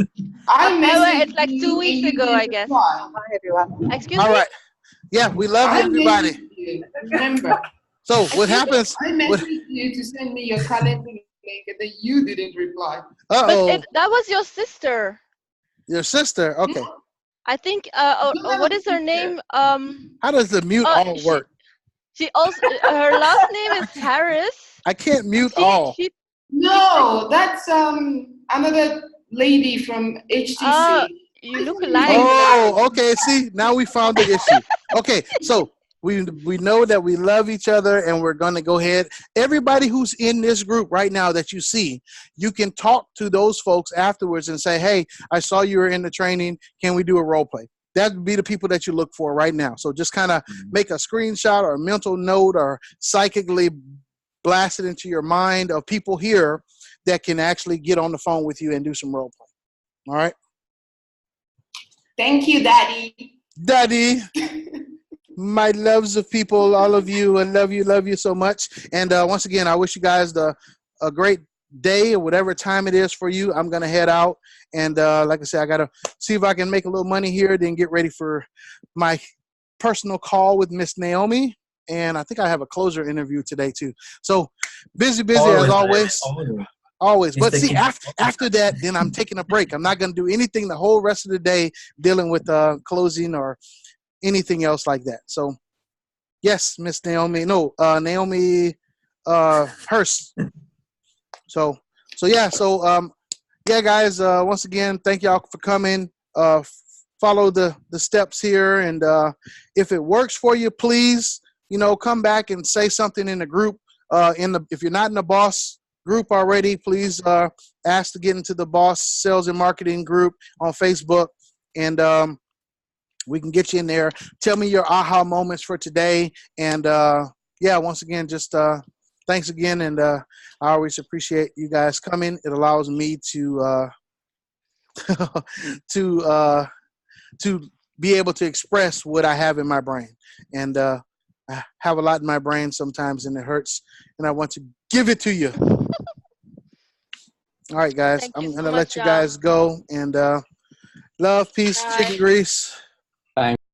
It's like 2 weeks ago, I guess. Hi, everyone. Excuse me? All right. Yeah, we love everybody. Remember. So what happens? I messaged you to send me your calendar link, and then you didn't reply. But that was your sister. Your sister? Okay. I think. What is her name? How does the mute all work? She also her last name is Harris. I can't mute all. No, that's another lady from HTC. You look alike. Oh, okay. See, now we found the issue. Okay, so we know that we love each other, and we're going to go ahead. Everybody who's in this group right now that you see, you can talk to those folks afterwards and say, hey, I saw you were in the training. Can we do a role play? That would be the people that you look for right now. So just kind of make a screenshot or a mental note or psychically blast it into your mind of people here that can actually get on the phone with you and do some role play. All right? Thank you, Daddy. Daddy. My loves of people, all of you, and love you so much. And once again, I wish you guys a great day or whatever time it is for you. I'm going to head out. And like I said, I got to see if I can make a little money here, then get ready for my personal call with Miss Naomi. And I think I have a closer interview today, too. So busy as always. Always. But see, after that, then I'm taking a break. I'm not going to do anything the whole rest of the day dealing with closing or anything else like that. So, yes, Miss Naomi. No, Naomi Hurst. So yeah. So, yeah, guys. Once again, thank y'all for coming. Follow the steps here, and if it works for you, please, come back and say something in the group. If you're not in the boss group already, please ask to get into the boss sales and marketing group on Facebook, and we can get you in there. Tell me your aha moments for today. And yeah, once again, just thanks again. And I always appreciate you guys coming. It allows me to to be able to express what I have in my brain. And I have a lot in my brain sometimes, and it hurts. And I want to give it to you. All right, guys. I'm going to let you guys go. And love, peace, chicken grease.